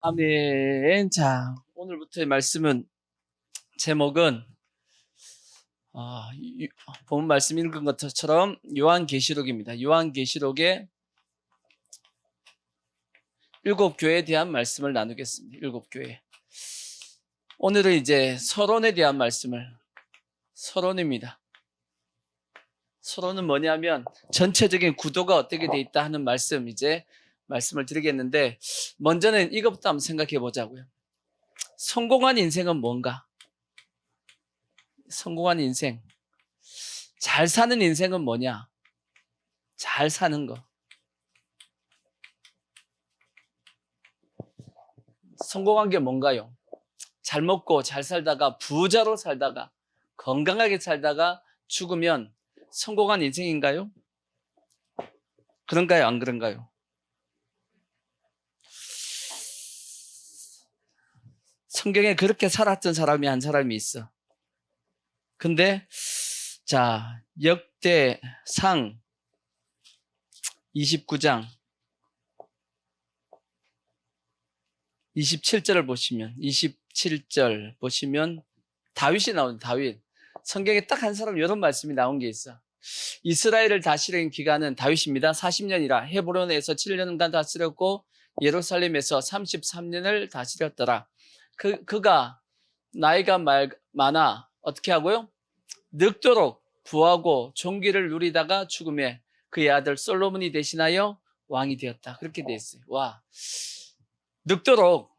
아멘. 자, 오늘부터의 말씀은 제목은 본 말씀 읽은 것처럼 요한계시록입니다. 요한계시록의 7교회에 대한 말씀을 나누겠습니다. 7교회. 오늘은 이제 서론에 대한 말씀을 서론입니다. 서론은 뭐냐면 전체적인 구도가 어떻게 돼 있다 하는 말씀을 드리겠는데, 먼저는 이것부터 한번 생각해 보자고요. 성공한 인생은 뭔가? 성공한 인생, 잘 사는 인생은 뭐냐? 잘 사는 거. 성공한 게 뭔가요? 잘 먹고 잘 살다가 부자로 살다가 건강하게 살다가 죽으면 성공한 인생인가요? 그런가요? 안 그런가요? 성경에 그렇게 살았던 사람이 한 사람이 있어. 근데 자, 역대상 29장 27절 보시면 다윗이 나옵니다. 다윗. 성경에 딱 한 사람 이런 말씀이 나온 게 있어. 이스라엘을 다스린 기간은 다윗입니다. 40년이라 헤브론에서 7년간 다스렸고 예루살렘에서 33년을 다스렸더라. 그가 나이가 많아 어떻게 하고요? 늙도록 부하고 존귀를 누리다가 죽음에 그의 아들 솔로몬이 대신하여 왕이 되었다. 그렇게 돼 있어요. 와, 늙도록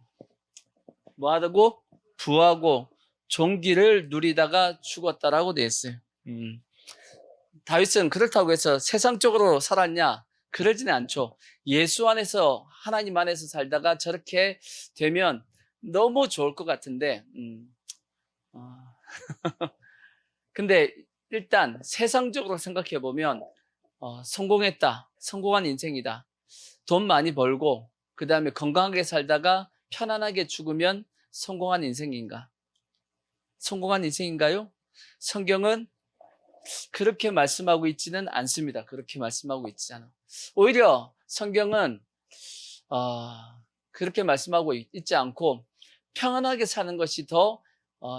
뭐하다고? 부하고 존귀를 누리다가 죽었다라고 돼 있어요. 다윗은 그렇다고 해서 세상적으로 살았냐? 그러지는 않죠. 예수 안에서, 하나님 안에서 살다가 저렇게 되면 너무 좋을 것 같은데, 근데 일단 세상적으로 생각해 보면 성공했다, 성공한 인생이다, 돈 많이 벌고 그 다음에 건강하게 살다가 편안하게 죽으면 성공한 인생인가? 성공한 인생인가요? 성경은 그렇게 말씀하고 있지는 않습니다. 그렇게 말씀하고 있지 않아. 오히려 성경은 그렇게 말씀하고 있지 않고 평안하게 사는 것이 더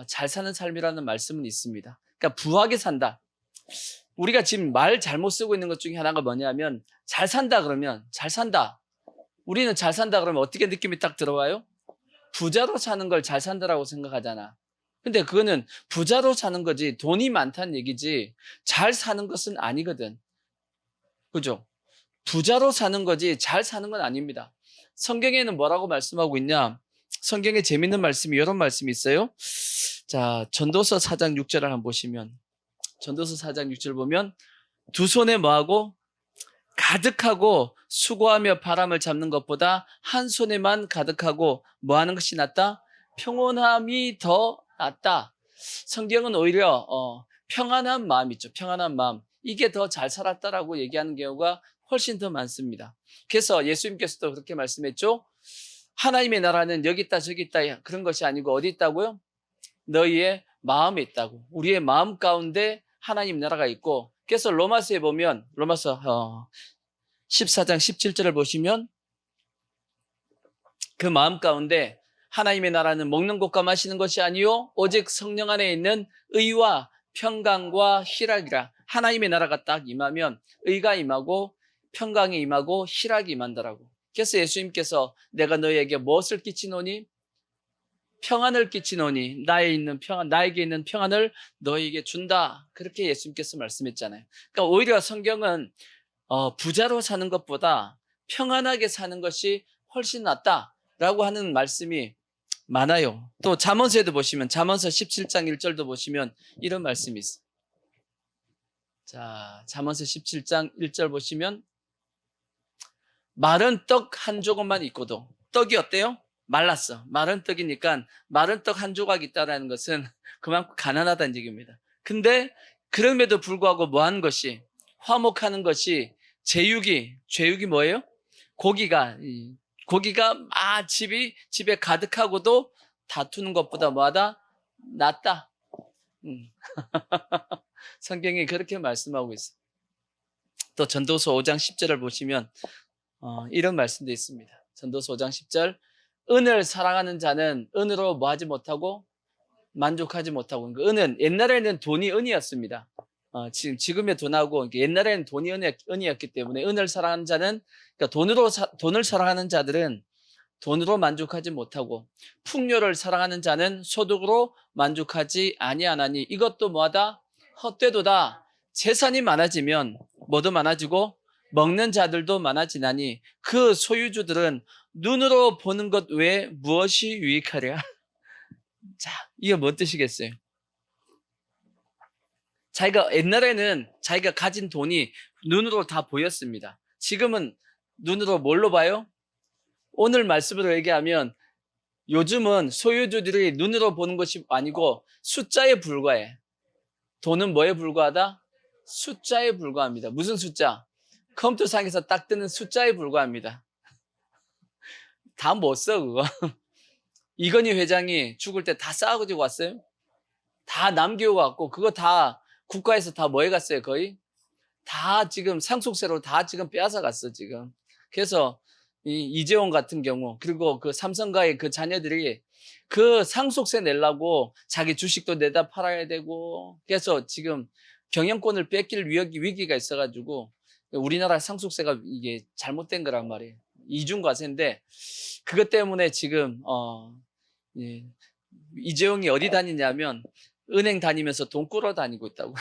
잘 사는 삶이라는 말씀은 있습니다. 그러니까 부하게 산다. 우리가 지금 말 잘못 쓰고 있는 것 중에 하나가 뭐냐면 잘 산다 그러면 잘 산다. 우리는 잘 산다 그러면 어떻게 느낌이 딱 들어와요? 부자로 사는 걸 잘 산다라고 생각하잖아. 근데 그거는 부자로 사는 거지 돈이 많다는 얘기지 잘 사는 것은 아니거든. 그죠? 부자로 사는 거지 잘 사는 건 아닙니다. 성경에는 뭐라고 말씀하고 있냐? 성경에 재밌는 말씀이 이런 말씀이 있어요. 자, 전도서 4장 6절을 한번 보시면, 전도서 4장 6절 보면 두 손에 뭐하고? 가득하고 수고하며 바람을 잡는 것보다 한 손에만 가득하고 뭐하는 것이 낫다? 평온함이 더 낫다. 성경은 오히려 평안한 마음 있죠. 평안한 마음. 이게 더 잘 살았다라고 얘기하는 경우가 훨씬 더 많습니다. 그래서 예수님께서도 그렇게 말씀했죠. 하나님의 나라는 여기 있다 저기 있다 그런 것이 아니고 어디 있다고요? 너희의 마음에 있다고. 우리의 마음 가운데 하나님 나라가 있고, 그래서 로마서에 보면 로마서 14장 17절을 보시면 그 마음 가운데 하나님의 나라는 먹는 것과 마시는 것이 아니요 오직 성령 안에 있는 의와 평강과 희락이라. 하나님의 나라가 딱 임하면 의가 임하고 평강이 임하고 희락이 임한다라고. 그래서 예수님께서 내가 너희에게 무엇을 끼치노니? 평안을 끼치노니 나에게 있는 평안을 너희에게 준다. 그렇게 예수님께서 말씀했잖아요. 그러니까 오히려 성경은 부자로 사는 것보다 평안하게 사는 것이 훨씬 낫다라고 하는 말씀이 많아요. 또 잠언서에도 보시면 잠언서 17장 1절도 보시면 이런 말씀이 있어요. 자, 잠언서 17장 1절 보시면 마른 떡 한 조각만 있고도, 떡이 어때요? 말랐어. 마른 떡이니까 마른 떡 한 조각 있다라는 것은 그만큼 가난하다는 얘기입니다. 근데 그럼에도 불구하고 뭐 하는 것이, 화목하는 것이 죄육이 뭐예요? 고기가 집에 가득하고도 다투는 것보다 뭐하다? 낫다. 성경이 그렇게 말씀하고 있어요. 또 전도서 5장 10절을 보시면 이런 말씀도 있습니다. 전도서 5장 10절 은을 사랑하는 자는 은으로 뭐 하지 못하고 만족하지 못하고. 그러니까 은은 옛날에는 돈이 은이었습니다. 지금의 돈하고 옛날에는 돈이 은이었기 때문에 은을 사랑하는 자는, 그러니까 돈을 사랑하는 자들은 돈으로 만족하지 못하고, 풍요를 사랑하는 자는 소득으로 만족하지 아니하나니 이것도 뭐하다? 헛되도다. 재산이 많아지면 뭐도 많아지고 먹는 자들도 많아지나니 그 소유주들은 눈으로 보는 것 외에 무엇이 유익하랴? 자, 이게 뭔 뜻이겠어요? 자기가 옛날에는 자기가 가진 돈이 눈으로 다 보였습니다. 지금은 눈으로 뭘로 봐요? 오늘 말씀으로 얘기하면 요즘은 소유주들이 눈으로 보는 것이 아니고 숫자에 불과해. 돈은 뭐에 불과하다? 숫자에 불과합니다. 무슨 숫자? 컴퓨터상에서 딱 뜨는 숫자에 불과합니다. 다 못 써, 그거. 이건희 회장이 죽을 때 다 싸가지고 왔어요? 다 남기고 왔고, 그거 다 국가에서 다 뭐 해갔어요, 거의? 다 지금 상속세로 다 지금 빼앗아 갔어, 지금. 그래서 이재용 같은 경우, 그리고 그 삼성가의 그 자녀들이 그 상속세 내려고 자기 주식도 내다 팔아야 되고, 그래서 지금 경영권을 뺏길 위기가 있어가지고 우리나라 상속세가 이게 잘못된 거란 말이에요. 이중과세인데, 그것 때문에 지금 예, 이재용이 어디 다니냐면 은행 다니면서 돈 꾸러 다니고 있다고.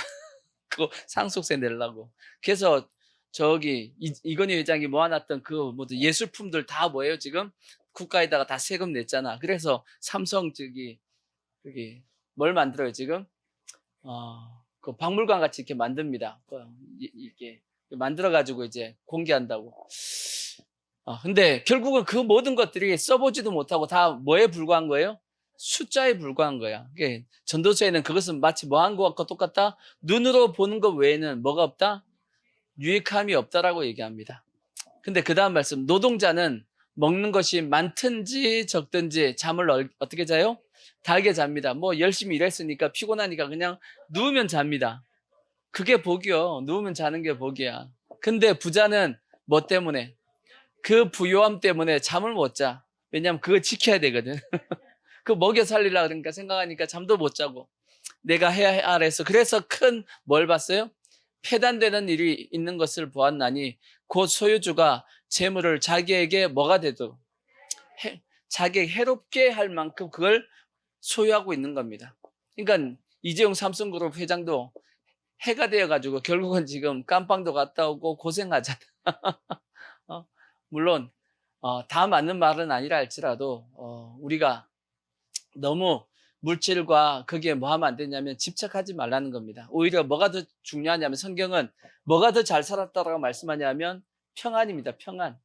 그거 상속세 내려고. 그래서 저기 이건희 회장이 모아놨던 그 모두 예술품들 다 뭐예요? 지금 국가에다가 다 세금 냈잖아. 그래서 삼성 여기 뭘 만들어요 지금? 그 박물관 같이 이렇게 만듭니다. 이렇게 만들어 가지고 이제 공개한다고. 근데 결국은 그 모든 것들이 써보지도 못하고 다 뭐에 불과한 거예요? 숫자에 불과한 거야. 전도서에는 그것은 마치 뭐 한 것과 똑같다? 눈으로 보는 것 외에는 뭐가 없다? 유익함이 없다라고 얘기합니다. 근데 그 다음 말씀, 노동자는 먹는 것이 많든지 적든지 잠을 어떻게 자요? 달게 잡니다. 뭐 열심히 일했으니까 피곤하니까 그냥 누우면 잡니다. 그게 복이요. 누우면 자는 게 복이야. 근데 부자는 뭐 때문에? 그 부요함 때문에 잠을 못 자. 왜냐하면 그거 지켜야 되거든. 그 먹여 살리라 그러니까 생각하니까 잠도 못 자고 내가 해야 하래서. 그래서 큰 뭘 봤어요? 폐단되는 일이 있는 것을 보았나니 곧 소유주가 재물을 자기에게 뭐가 되도 자기에게 해롭게 할 만큼 그걸 소유하고 있는 겁니다. 그러니까 이재용 삼성그룹 회장도 해가 되어가지고 결국은 지금 깜빵도 갔다 오고 고생하잖아. 물론 다 맞는 말은 아니라 할지라도 우리가 너무 물질과 거기에 뭐 하면 안 되냐면 집착하지 말라는 겁니다. 오히려 뭐가 더 중요하냐면 성경은 뭐가 더 잘 살았다라고 말씀하냐면 평안입니다. 평안.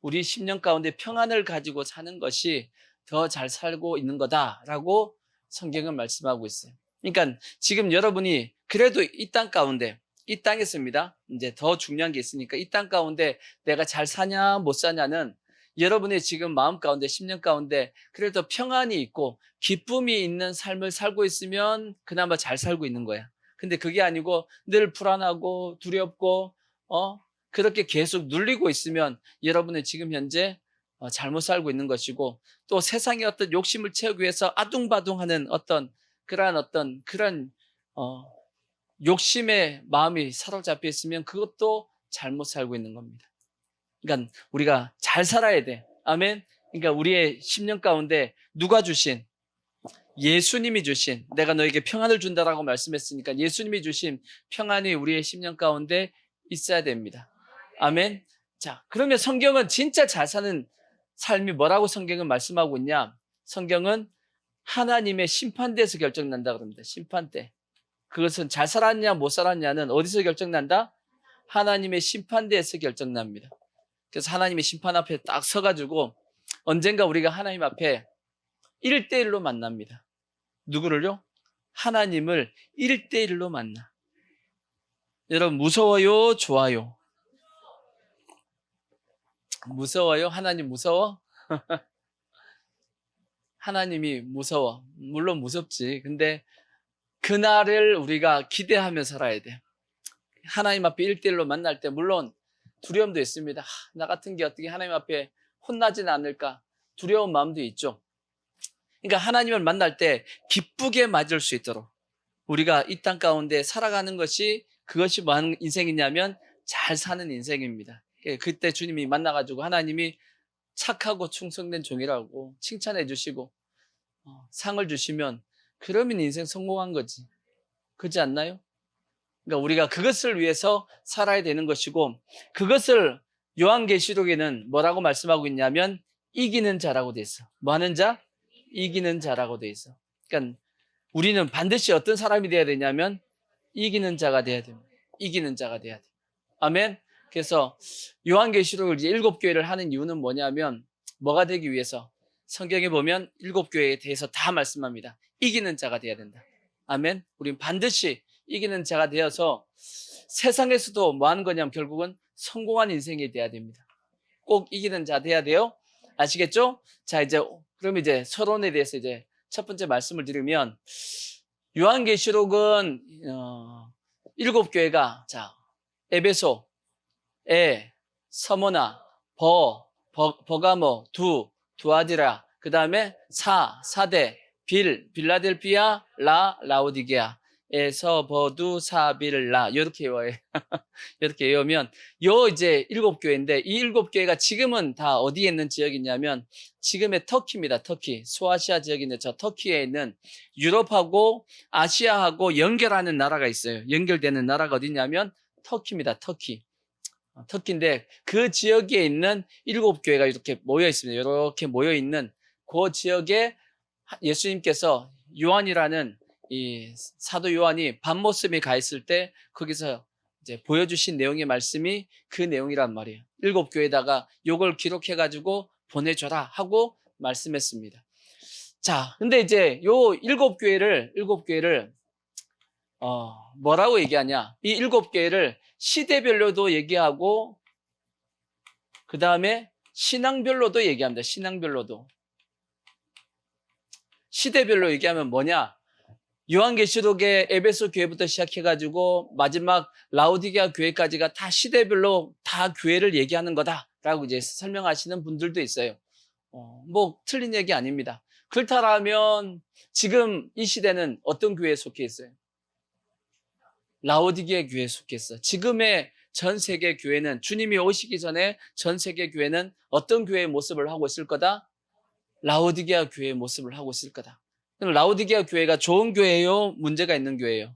우리 10년 가운데 평안을 가지고 사는 것이 더 잘 살고 있는 거다라고 성경은 말씀하고 있어요. 그러니까 지금 여러분이 그래도 이 땅 가운데, 이 땅에서입니다. 이제 더 중요한 게 있으니까 이 땅 가운데 내가 잘 사냐 못 사냐는 여러분의 지금 마음 가운데 10년 가운데 그래도 평안이 있고 기쁨이 있는 삶을 살고 있으면 그나마 잘 살고 있는 거야. 근데 그게 아니고 늘 불안하고 두렵고 그렇게 계속 눌리고 있으면 여러분은 지금 현재 잘못 살고 있는 것이고, 또 세상의 어떤 욕심을 채우기 위해서 아둥바둥하는 그런 욕심의 마음이 사로잡혀 있으면 그것도 잘못 살고 있는 겁니다. 그러니까 우리가 잘 살아야 돼. 아멘. 그러니까 우리의 10년 가운데 누가 주신? 예수님이 주신, 내가 너에게 평안을 준다라고 말씀했으니까 예수님이 주신 평안이 우리의 10년 가운데 있어야 됩니다. 아멘. 자, 그러면 성경은 진짜 잘 사는 삶이 뭐라고 성경은 말씀하고 있냐? 성경은 하나님의 심판대에서 결정난다 그럽니다. 심판대. 그것은 잘 살았냐 못 살았냐는 어디서 결정난다? 하나님의 심판대에서 결정납니다. 그래서 하나님의 심판 앞에 딱 서가지고 언젠가 우리가 하나님 앞에 1대1로 만납니다. 누구를요? 하나님을 1대1로 만나. 여러분 무서워요? 좋아요? 무서워요? 하나님 무서워? 하나님이 무서워. 물론 무섭지. 근데 그날을 우리가 기대하며 살아야 돼. 하나님 앞에 1대1로 만날 때 물론 두려움도 있습니다. 나 같은 게 어떻게 하나님 앞에 혼나지는 않을까? 두려운 마음도 있죠. 그러니까 하나님을 만날 때 기쁘게 맞을 수 있도록 우리가 이 땅 가운데 살아가는 것이 그것이 뭐 하는 인생이냐면 잘 사는 인생입니다. 그때 주님이 만나가지고 하나님이 착하고 충성된 종이라고 칭찬해 주시고 상을 주시면 그러면 인생 성공한 거지. 그렇지 않나요? 그러니까 우리가 그것을 위해서 살아야 되는 것이고 그것을 요한계시록에는 뭐라고 말씀하고 있냐면 이기는 자라고 돼 있어. 뭐 하는 자? 이기는 자라고 돼 있어. 그러니까 우리는 반드시 어떤 사람이 돼야 되냐면 이기는 자가 돼야 됩니다. 이기는 자가 돼야 돼. 아멘. 그래서 요한계시록을 이제 7교회를 하는 이유는 뭐냐면 뭐가 되기 위해서 성경에 보면 7교회에 대해서 다 말씀합니다. 이기는 자가 돼야 된다. 아멘. 우리는 반드시 이기는 자가 되어서 세상에서도 뭐 하는 거냐면 결국은 성공한 인생이 돼야 됩니다. 꼭 이기는 자 돼야 돼요. 아시겠죠? 자, 그럼 이제 서론에 대해서 이제 첫 번째 말씀을 드리면 요한계시록은 7교회가 자, 에베소, 서머나, 버가모, 두아디라, 그 다음에 사대, 빌라델피아, 라오디게아, 버두사빌라 이렇게 외워요. 이렇게 외우면 이제 7교회인데 이 7교회가 지금은 다 어디에 있는 지역이냐면 지금의 터키입니다. 터키, 소아시아 지역에 있는 저 터키에 있는 유럽하고 아시아하고 연결하는 나라가 있어요. 연결되는 나라가 어디냐면 터키입니다. 터키인데 그 지역에 있는 7교회가 이렇게 모여 있습니다. 이렇게 모여 있는 그 지역에 예수님께서 요한이라는 이 사도 요한이 밤모습에 가 있을 때 거기서 이제 보여주신 내용의 말씀이 그 내용이란 말이에요. 7교회에다가 요걸 기록해가지고 보내줘라 하고 말씀했습니다. 자, 근데 이제 요 7교회를 뭐라고 얘기하냐? 이 7교회를 시대별로도 얘기하고 그 다음에 신앙별로도 얘기합니다. 신앙별로도. 시대별로 얘기하면 뭐냐? 요한계시록의 에베소 교회부터 시작해가지고 마지막 라오디게아 교회까지가 다 시대별로 다 교회를 얘기하는 거다라고 이제 설명하시는 분들도 있어요. 뭐 틀린 얘기 아닙니다. 그렇다면 지금 이 시대는 어떤 교회에 속해 있어요? 라오디게아 교회에 속해 있어. 지금의 전 세계 교회는 주님이 오시기 전에 전 세계 교회는 어떤 교회의 모습을 하고 있을 거다? 라오디게아 교회의 모습을 하고 있을 거다. 그럼 라오디게아 교회가 좋은 교회예요? 문제가 있는 교회예요?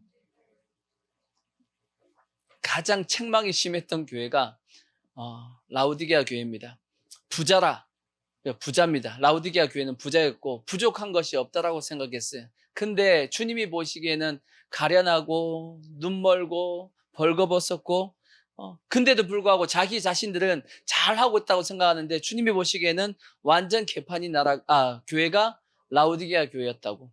가장 책망이 심했던 교회가 라오디게아 교회입니다. 부자입니다. 라오디게아 교회는 부자였고 부족한 것이 없다라고 생각했어요. 근데 주님이 보시기에는 가련하고 눈멀고 벌거벗었고 근데도 불구하고 자기 자신들은 잘하고 있다고 생각하는데 주님이 보시기에는 완전 개판이 교회가 라오디게아 교회였다고.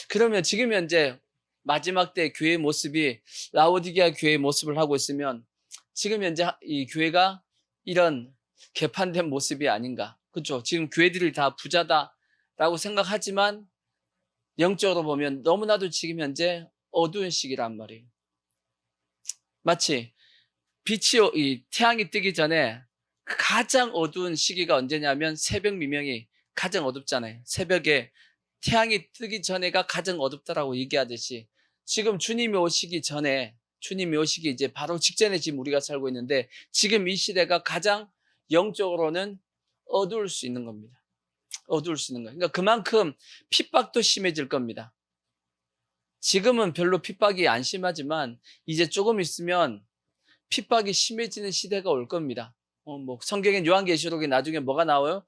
그러면 지금 현재 마지막 때 교회의 모습이 라오디게아 교회의 모습을 하고 있으면 지금 현재 이 교회가 이런 개판된 모습이 아닌가. 그렇죠? 지금 교회들이 다 부자다라고 생각하지만 영적으로 보면 너무나도 지금 현재 어두운 시기란 말이에요. 마치 태양이 뜨기 전에 가장 어두운 시기가 언제냐면 새벽 미명이 가장 어둡잖아요. 새벽에 태양이 뜨기 전에가 가장 어둡다라고 얘기하듯이 지금 주님이 오시기 이제 바로 직전에 지금 우리가 살고 있는데 지금 이 시대가 가장 영적으로는 어두울 수 있는 겁니다. 어두울 수 있는 거예요. 그러니까 그만큼 핍박도 심해질 겁니다. 지금은 별로 핍박이 안 심하지만 이제 조금 있으면 핍박이 심해지는 시대가 올 겁니다. 뭐 성경엔 요한계시록에 나중에 뭐가 나와요?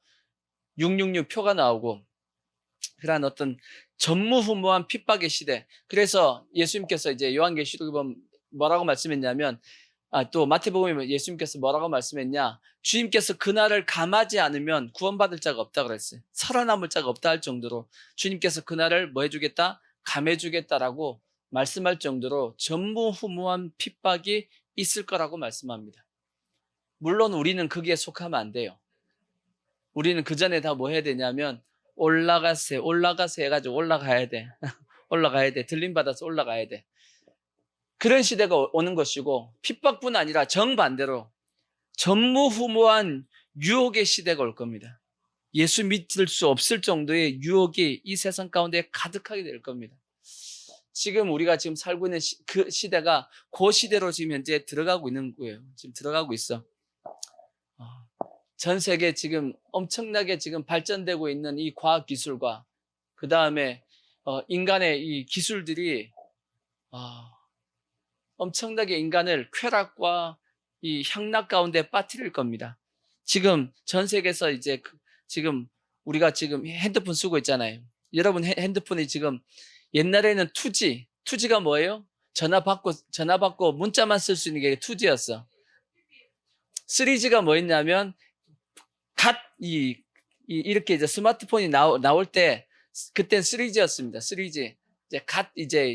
666 표가 나오고 그러한 어떤 전무후무한 핍박의 시대. 그래서 예수님께서 이제 요한계시록에 보면 뭐라고 말씀했냐면 또 마태복음에 예수님께서 뭐라고 말씀했냐? 주님께서 그날을 감하지 않으면 구원받을 자가 없다 그랬어요. 살아남을 자가 없다 할 정도로 주님께서 그날을 뭐 해주겠다? 감해주겠다라고 말씀할 정도로 전무후무한 핍박이 있을 거라고 말씀합니다. 물론 우리는 거기에 속하면 안 돼요. 우리는 그 전에 다 뭐 해야 되냐면 올라가세 해가지고 올라가야 돼. 올라가야 돼. 들림받아서 올라가야 돼. 그런 시대가 오는 것이고 핍박뿐 아니라 정반대로 전무후무한 유혹의 시대가 올 겁니다. 예수 믿을 수 없을 정도의 유혹이 이 세상 가운데 가득하게 될 겁니다. 지금 우리가 지금 살고 있는 그 시대가 그 시대로 지금 현재 들어가고 있는 거예요. 지금 들어가고 있어. 전 세계 지금 엄청나게 지금 발전되고 있는 이 과학 기술과 그 다음에 인간의 이 기술들이 엄청나게 인간을 쾌락과 이 향락 가운데 빠뜨릴 겁니다. 지금 전 세계에서 이제 지금 우리가 지금 핸드폰 쓰고 있잖아요. 여러분 핸드폰이 지금 옛날에는 2G가 뭐예요? 전화 받고 문자만 쓸 수 있는 게 2G였어. 3G가 뭐였냐면 이렇게 이제 스마트폰이 나올 때 그땐 3G였습니다. 3G.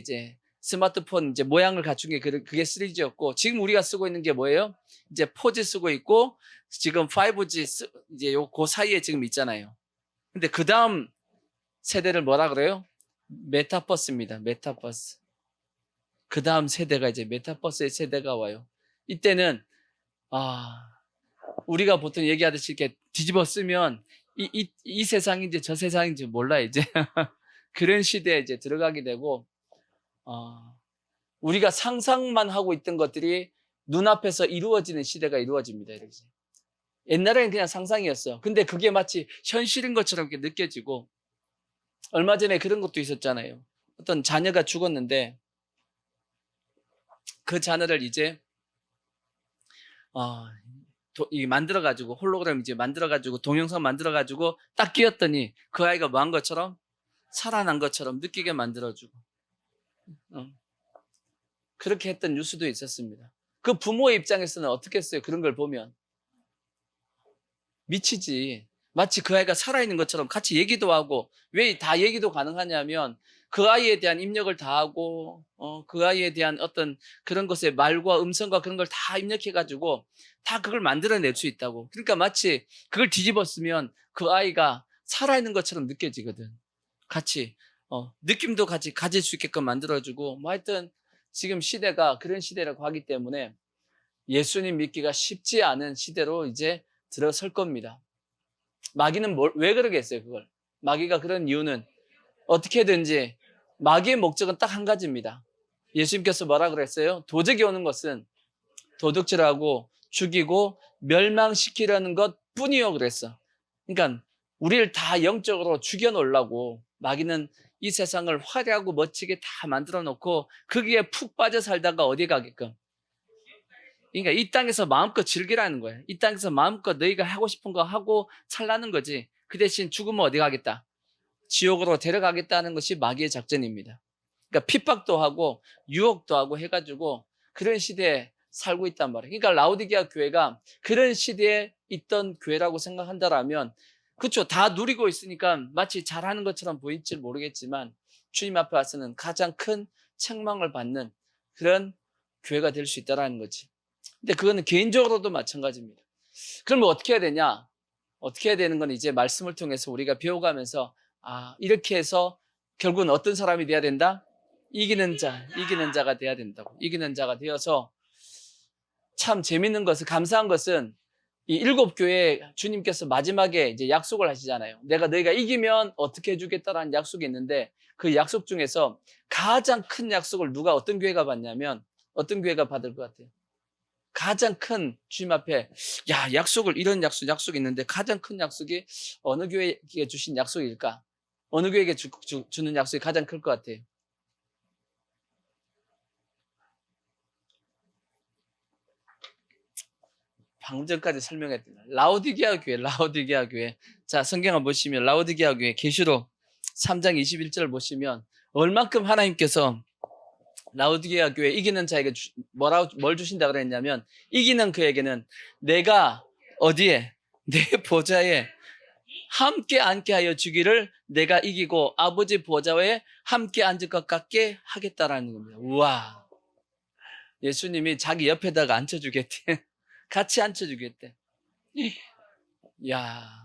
이제 스마트폰 이제 모양을 갖춘 게 그게 3G였고 지금 우리가 쓰고 있는 게 뭐예요? 이제 4G 쓰고 있고 지금 5G 이제 그 사이에 지금 있잖아요. 근데 그 다음 세대를 뭐라 그래요? 메타버스입니다. 메타버스. 그 다음 세대가 이제 메타버스의 세대가 와요. 이때는 우리가 보통 얘기하듯이 이렇게 뒤집어 쓰면 이 세상인지 저 세상인지 몰라 이제 그런 시대에 이제 들어가게 되고 우리가 상상만 하고 있던 것들이 눈앞에서 이루어지는 시대가 이루어집니다. 이렇게. 옛날에는 그냥 상상이었어. 근데 그게 마치 현실인 것처럼 이렇게 느껴지고 얼마 전에 그런 것도 있었잖아요. 어떤 자녀가 죽었는데 그 자녀를 이제 만들어가지고 홀로그램 이제 만들어가지고 동영상 만들어가지고 딱 끼웠더니 그 아이가 뭐 한 것처럼 살아난 것처럼 느끼게 만들어주고 그렇게 했던 뉴스도 있었습니다. 그 부모의 입장에서는 어떻게 했어요? 그런 걸 보면 미치지. 마치 그 아이가 살아있는 것처럼 같이 얘기도 하고 왜 다 얘기도 가능하냐면 그 아이에 대한 입력을 다 하고 그 아이에 대한 어떤 그런 것의 말과 음성과 그런 걸 다 입력해가지고 다 그걸 만들어낼 수 있다고. 그러니까 마치 그걸 뒤집어 쓰면 그 아이가 살아있는 것처럼 느껴지거든. 같이 느낌도 같이 가질 수 있게끔 만들어주고 뭐 하여튼 지금 시대가 그런 시대라고 하기 때문에 예수님 믿기가 쉽지 않은 시대로 이제 들어설 겁니다. 마귀는 왜 그러겠어요, 그걸? 마귀가 그런 이유는 어떻게든지 마귀의 목적은 딱 한 가지입니다. 예수님께서 뭐라 그랬어요? 도적이 오는 것은 도둑질하고 죽이고 멸망시키려는 것 뿐이요 그랬어. 그러니까 우리를 다 영적으로 죽여놓으려고 마귀는 이 세상을 화려하고 멋지게 다 만들어 놓고 거기에 푹 빠져 살다가 어디 가게끔. 그러니까 이 땅에서 마음껏 즐기라는 거예요. 이 땅에서 마음껏 너희가 하고 싶은 거 하고 살라는 거지. 그 대신 죽으면 어디 가겠다? 지옥으로 데려가겠다는 것이 마귀의 작전입니다. 그러니까 핍박도 하고 유혹도 하고 해가지고 그런 시대에 살고 있단 말이에요. 그러니까 라오디게아 교회가 그런 시대에 있던 교회라고 생각한다라면 그렇죠. 다 누리고 있으니까 마치 잘하는 것처럼 보일지 모르겠지만 주님 앞에 와서는 가장 큰 책망을 받는 그런 교회가 될 수 있다는 거지. 근데 그거는 개인적으로도 마찬가지입니다. 그러면 어떻게 해야 되냐? 어떻게 해야 되는 건 이제 말씀을 통해서 우리가 배워가면서 이렇게 해서 결국은 어떤 사람이 돼야 된다? 이기는 자가 돼야 된다고. 이기는 자가 되어서 참 재밌는 것은 감사한 것은 이 7교회 주님께서 마지막에 이제 약속을 하시잖아요. 너희가 이기면 어떻게 해주겠다라는 약속이 있는데 그 약속 중에서 가장 큰 약속을 어떤 교회가 받냐면 어떤 교회가 받을 것 같아요? 가장 큰 주님 앞에 이런 약속이 있는데 가장 큰 약속이 어느 교회에게 주신 약속일까? 어느 교회에게 주는 약속이 가장 클 것 같아요? 방금 전까지 설명했던 라오디게아 교회. 자, 성경을 보시면 라오디게아 교회 계시록 3장 21절 보시면 얼만큼 하나님께서 라오디게아 교회 이기는 자에게 뭘 주신다 그랬냐면 이기는 그에게는 내가 어디에? 내 보좌에 함께 앉게 하여 주기를 내가 이기고 아버지 보좌에 함께 앉을 것 같게 하겠다라는 겁니다. 우와. 예수님이 자기 옆에다가 앉혀주겠대. 같이 앉혀주겠대. 야,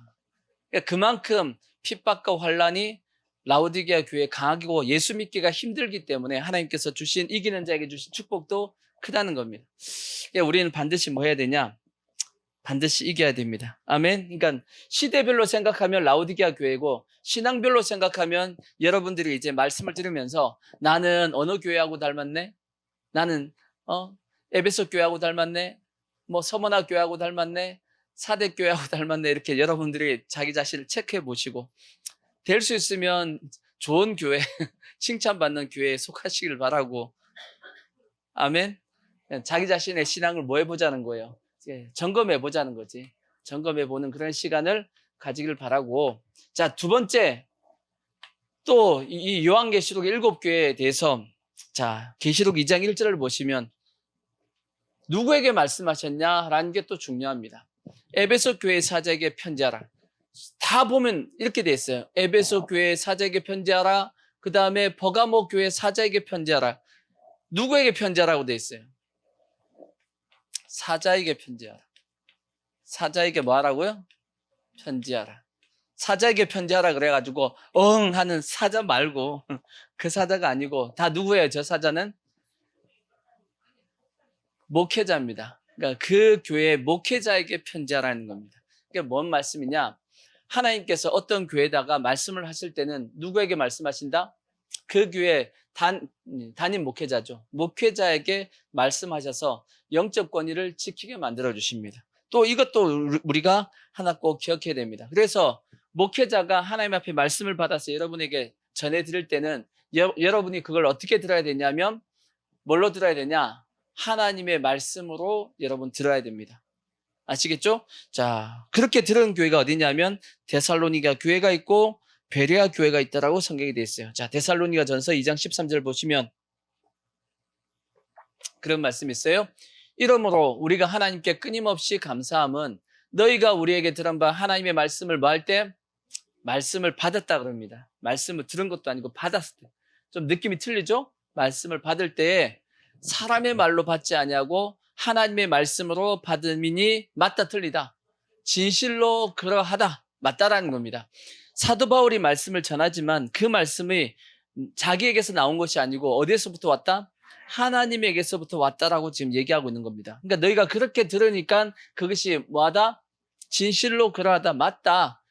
그러니까 그만큼 핍박과 환란이 라오디게아 교회에 강하고 예수 믿기가 힘들기 때문에 하나님께서 주신 이기는 자에게 주신 축복도 크다는 겁니다. 그러니까 우리는 반드시 뭐 해야 되냐? 반드시 이겨야 됩니다. 아멘. 그러니까 시대별로 생각하면 라오디게아 교회고 신앙별로 생각하면 여러분들이 이제 말씀을 들으면서 나는 어느 교회하고 닮았네? 나는 에베소 교회하고 닮았네? 뭐 서머나 교회하고 닮았네? 사대 교회하고 닮았네? 이렇게 여러분들이 자기 자신을 체크해 보시고 될 수 있으면 좋은 교회, 칭찬받는 교회에 속하시길 바라고. 아멘. 자기 자신의 신앙을 뭐 해보자는 거예요. 점검해 보자는 거지. 점검해 보는 그런 시간을 가지길 바라고. 자, 두 번째, 또 이 요한계시록 7교회에 대해서, 자, 계시록 2장 1절을 보시면 누구에게 말씀하셨냐라는 게 또 중요합니다. 에베소 교회 사자에게 편지하라. 다 보면 이렇게 돼 있어요. 에베소 교회 사자에게 편지하라. 그 다음에 버가모 교회 사자에게 편지하라. 누구에게 편지하라고 돼 있어요? 사자에게 편지하라. 사자에게 뭐 하라고요? 편지하라. 사자에게 편지하라 그래가지고 하는 사자 말고 그 사자가 아니고 다 누구예요? 저 사자는? 목회자입니다. 그러니까 그 교회의 목회자에게 편지하라는 겁니다. 그게 뭔 말씀이냐? 하나님께서 어떤 교회에다가 말씀을 하실 때는 누구에게 말씀하신다? 그 교회 담임 목회자죠. 목회자에게 말씀하셔서 영적 권위를 지키게 만들어 주십니다. 또 이것도 우리가 하나 꼭 기억해야 됩니다. 그래서 목회자가 하나님 앞에 말씀을 받아서 여러분에게 전해드릴 때는 여러분이 그걸 어떻게 들어야 되냐면 뭘로 들어야 되냐? 하나님의 말씀으로 여러분 들어야 됩니다. 아시겠죠? 자, 그렇게 들은 교회가 어디냐면 데살로니가 교회가 있고 베레아 교회가 있다라고 성경이 되어 있어요. 자, 데살로니가 전서 2장 13절 보시면 그런 말씀이 있어요. 이러므로 우리가 하나님께 끊임없이 감사함은 너희가 우리에게 들은 바 하나님의 말씀을 뭐 할 때? 말씀을 받았다 그럽니다. 말씀을 들은 것도 아니고 받았을 때. 좀 느낌이 틀리죠? 말씀을 받을 때에 사람의 말로 받지 아니하고 하나님의 말씀으로 받음이니 맞다 틀리다. 진실로 그러하다. 맞다라는 겁니다. 사도 바울이 말씀을 전하지만 그 말씀이 자기에게서 나온 것이 아니고 어디에서부터 왔다? 하나님에게서부터 왔다라고 지금 얘기하고 있는 겁니다. 그러니까 너희가 그렇게 들으니까 그것이 뭐하다? 진실로 그러하다. 맞다.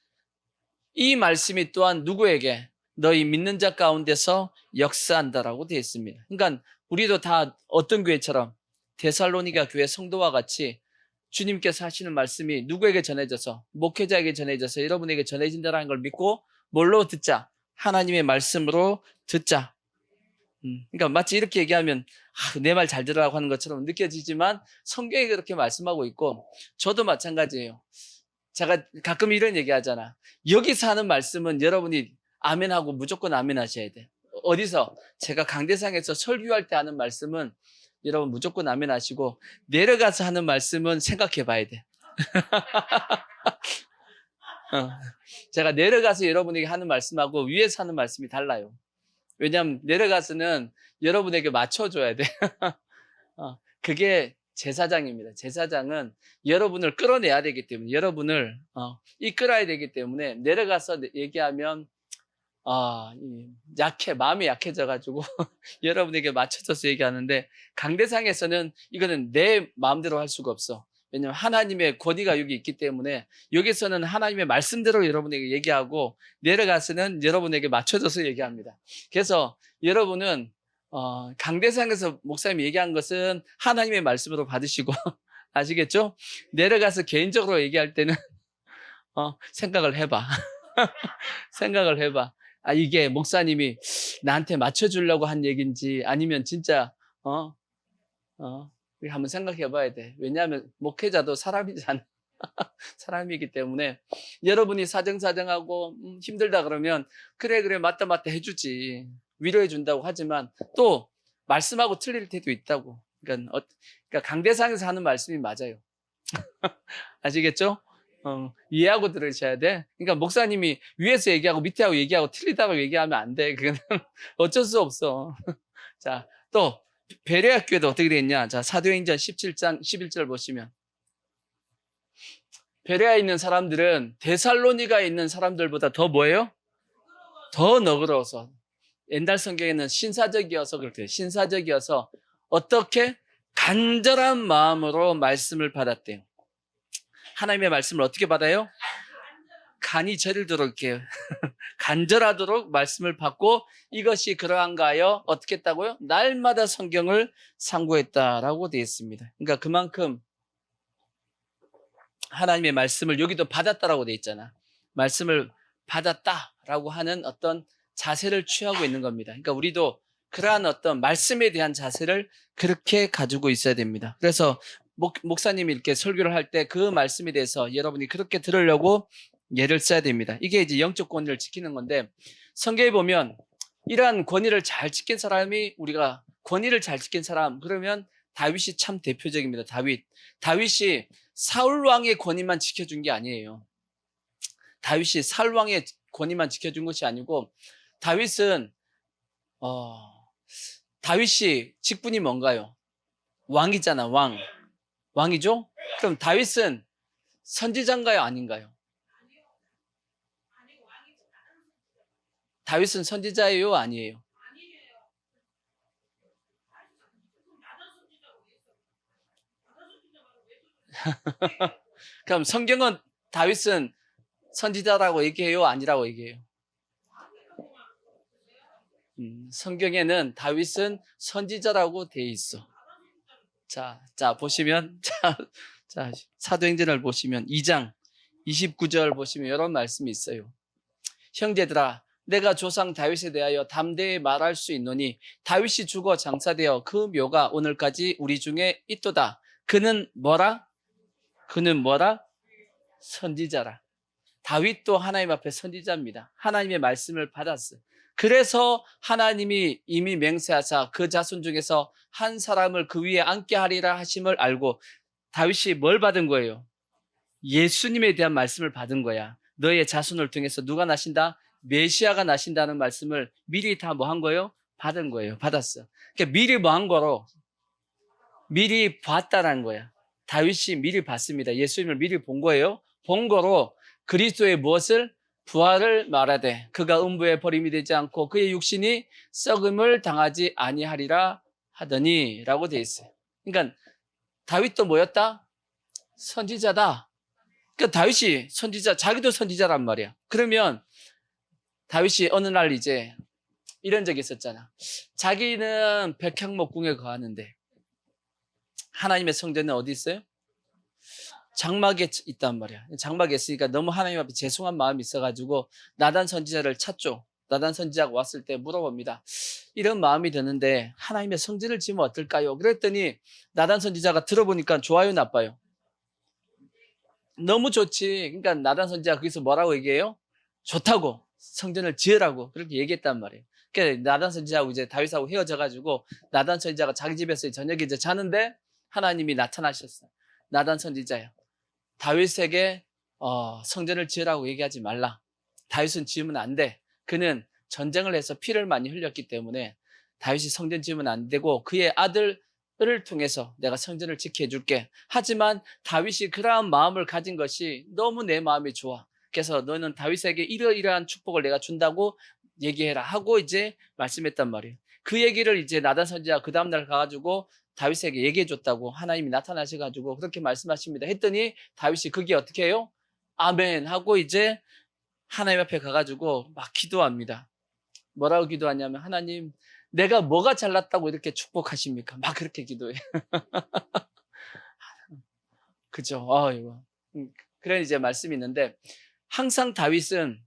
이 말씀이 또한 누구에게? 너희 믿는 자 가운데서 역사한다라고 되어 있습니다. 그러니까 우리도 다 어떤 교회처럼 데살로니가 교회 성도와 같이 주님께서 하시는 말씀이 누구에게 전해져서 목회자에게 전해져서 여러분에게 전해진다는 걸 믿고 뭘로 듣자? 하나님의 말씀으로 듣자. 그러니까 마치 이렇게 얘기하면 내 말 잘 들으라고 하는 것처럼 느껴지지만 성경이 그렇게 말씀하고 있고 저도 마찬가지예요. 제가 가끔 이런 얘기 하잖아. 여기서 하는 말씀은 여러분이 아멘하고 무조건 아멘 하셔야 돼. 어디서? 제가 강대상에서 설교할 때 하는 말씀은 여러분 무조건 아멘 하시고 내려가서 하는 말씀은 생각해 봐야 돼. 제가 내려가서 여러분에게 하는 말씀하고 위에서 하는 말씀이 달라요. 왜냐하면 내려가서는 여러분에게 맞춰줘야 돼. 그게 제사장입니다. 제사장은 여러분을 끌어내야 되기 때문에 여러분을 이끌어야 되기 때문에 내려가서 얘기하면 마음이 약해져가지고 여러분에게 맞춰져서 얘기하는데 강대상에서는 이거는 내 마음대로 할 수가 없어. 왜냐하면 하나님의 권위가 여기 있기 때문에 여기서는 하나님의 말씀대로 여러분에게 얘기하고 내려가서는 여러분에게 맞춰져서 얘기합니다. 그래서 여러분은 강대상에서 목사님이 얘기한 것은 하나님의 말씀으로 받으시고 아시겠죠? 내려가서 개인적으로 얘기할 때는 생각을 해봐. 생각을 해봐. 이게 목사님이 나한테 맞춰주려고 한 얘기인지 아니면 진짜 한번 생각해 봐야 돼. 왜냐하면 목회자도 사람이잖아. 사람이기 때문에 여러분이 사정사정하고 힘들다 그러면 그래 맞다 해주지. 위로해 준다고 하지만 또 말씀하고 틀릴 때도 있다고. 그러니까 강대상에서 하는 말씀이 맞아요. 아시겠죠? 이해하고 들으셔야 돼. 그러니까 목사님이 위에서 얘기하고 밑에하고 얘기하고 틀리다고 얘기하면 안 돼. 그건 어쩔 수 없어. 자, 또 베레아 교회도 어떻게 되었냐? 자, 사도행전 17장 11절 보시면 베레아에 있는 사람들은 데살로니가에 있는 사람들보다 더 뭐예요? 더 너그러워서. 옛날 성경에는 신사적이어서 그렇게 신사적이어서 어떻게 간절한 마음으로 말씀을 받았대요. 하나님의 말씀을 어떻게 받아요? 간이 저리도록 이렇게 간절하도록 말씀을 받고 이것이 그러한가 하여 어떻게 했다고요? 날마다 성경을 상고했다라고 되어 있습니다. 그러니까 그만큼 하나님의 말씀을 여기도 받았다라고 되어 있잖아. 말씀을 받았다라고 하는 어떤 자세를 취하고 있는 겁니다. 그러니까 우리도 그러한 어떤 말씀에 대한 자세를 그렇게 가지고 있어야 됩니다. 그래서 목사님이 이렇게 설교를 할 때 그 말씀에 대해서 여러분이 그렇게 들으려고 예를 써야 됩니다. 이게 이제 영적 권위를 지키는 건데 성경에 보면 이러한 권위를 잘 지킨 사람이 우리가 권위를 잘 지킨 사람 그러면 다윗이 참 대표적입니다. 다윗이 사울 왕의 권위만 지켜준 게 아니에요. 다윗이 사울 왕의 권위만 지켜준 것이 아니고 다윗은 다윗이 직분이 뭔가요? 왕이잖아, 왕이죠? 그럼 다윗은 선지자인가요, 아닌가요? 다윗은 선지자예요, 아니에요? 그럼 성경은 다윗은 선지자라고 얘기해요, 아니라고 얘기해요? 성경에는 다윗은 선지자라고 돼 있어. 자 보시면 자 사도행전을 보시면 2장 29절 보시면 이런 말씀이 있어요. 형제들아 내가 조상 다윗에 대하여 담대히 말할 수 있노니 다윗이 죽어 장사되어 그 묘가 오늘까지 우리 중에 있도다. 그는 뭐라? 선지자라. 다윗도 하나님 앞에 선지자입니다. 하나님의 말씀을 받았어요. 그래서 하나님이 이미 맹세하사 그 자손 중에서 한 사람을 그 위에 앉게 하리라 하심을 알고 다윗이 뭘 받은 거예요? 예수님에 대한 말씀을 받은 거야. 너의 자손을 통해서 누가 나신다? 메시아가 나신다는 말씀을 미리 다 뭐 한 거예요? 받은 거예요. 받았어. 그러니까 미리 뭐 한 거로? 미리 봤다라는 거야. 다윗이 미리 봤습니다. 예수님을 미리 본 거예요. 본 거로 그리스도의 무엇을? 부활을 말하되 그가 음부에 버림이 되지 않고 그의 육신이 썩음을 당하지 아니하리라 하더니 라고 되어 있어요. 그러니까 다윗도 뭐였다? 선지자다. 그러니까 다윗이 선지자, 자기도 선지자란 말이야. 그러면 다윗이 어느 날 이제 이런 적이 있었잖아. 자기는 백향목궁에 거하는데 하나님의 성전은 어디 있어요? 장막에 있단 말이야. 장막에 있으니까 너무 하나님 앞에 죄송한 마음이 있어가지고 나단 선지자를 찾죠. 나단 선지자가 왔을 때 물어봅니다. 이런 마음이 드는데 하나님의 성전을 지으면 어떨까요? 그랬더니 나단 선지자가 들어보니까 좋아요, 나빠요? 너무 좋지. 그러니까 나단 선지자가 거기서 뭐라고 얘기해요? 좋다고. 성전을 지으라고 그렇게 얘기했단 말이에요. 그러니까 나단 선지자하고 이제 다윗하고 헤어져가지고 나단 선지자가 자기 집에서 저녁에 이제 자는데 하나님이 나타나셨어요. 나단 선지자예요. 다윗에게 성전을 지으라고 얘기하지 말라. 다윗은 지으면 안 돼. 그는 전쟁을 해서 피를 많이 흘렸기 때문에 다윗이 성전 지으면 안 되고 그의 아들을 통해서 내가 성전을 지켜 줄게. 하지만 다윗이 그러한 마음을 가진 것이 너무 내 마음이 좋아. 그래서 너는 다윗에게 이러이러한 축복을 내가 준다고 얘기해라 하고 이제 말씀했단 말이에요. 그 얘기를 이제 나단 선지자가 그 다음날 가가지고 다윗에게 얘기해 줬다고 하나님이 나타나셔가지고 그렇게 말씀하십니다. 했더니 다윗이 그게 어떻게 해요? 아멘 하고 이제 하나님 앞에 가가지고 막 기도합니다. 뭐라고 기도하냐면 하나님 내가 뭐가 잘났다고 이렇게 축복하십니까? 막 그렇게 기도해. 그죠? 이거. 그런 이제 말씀이 있는데 항상 다윗은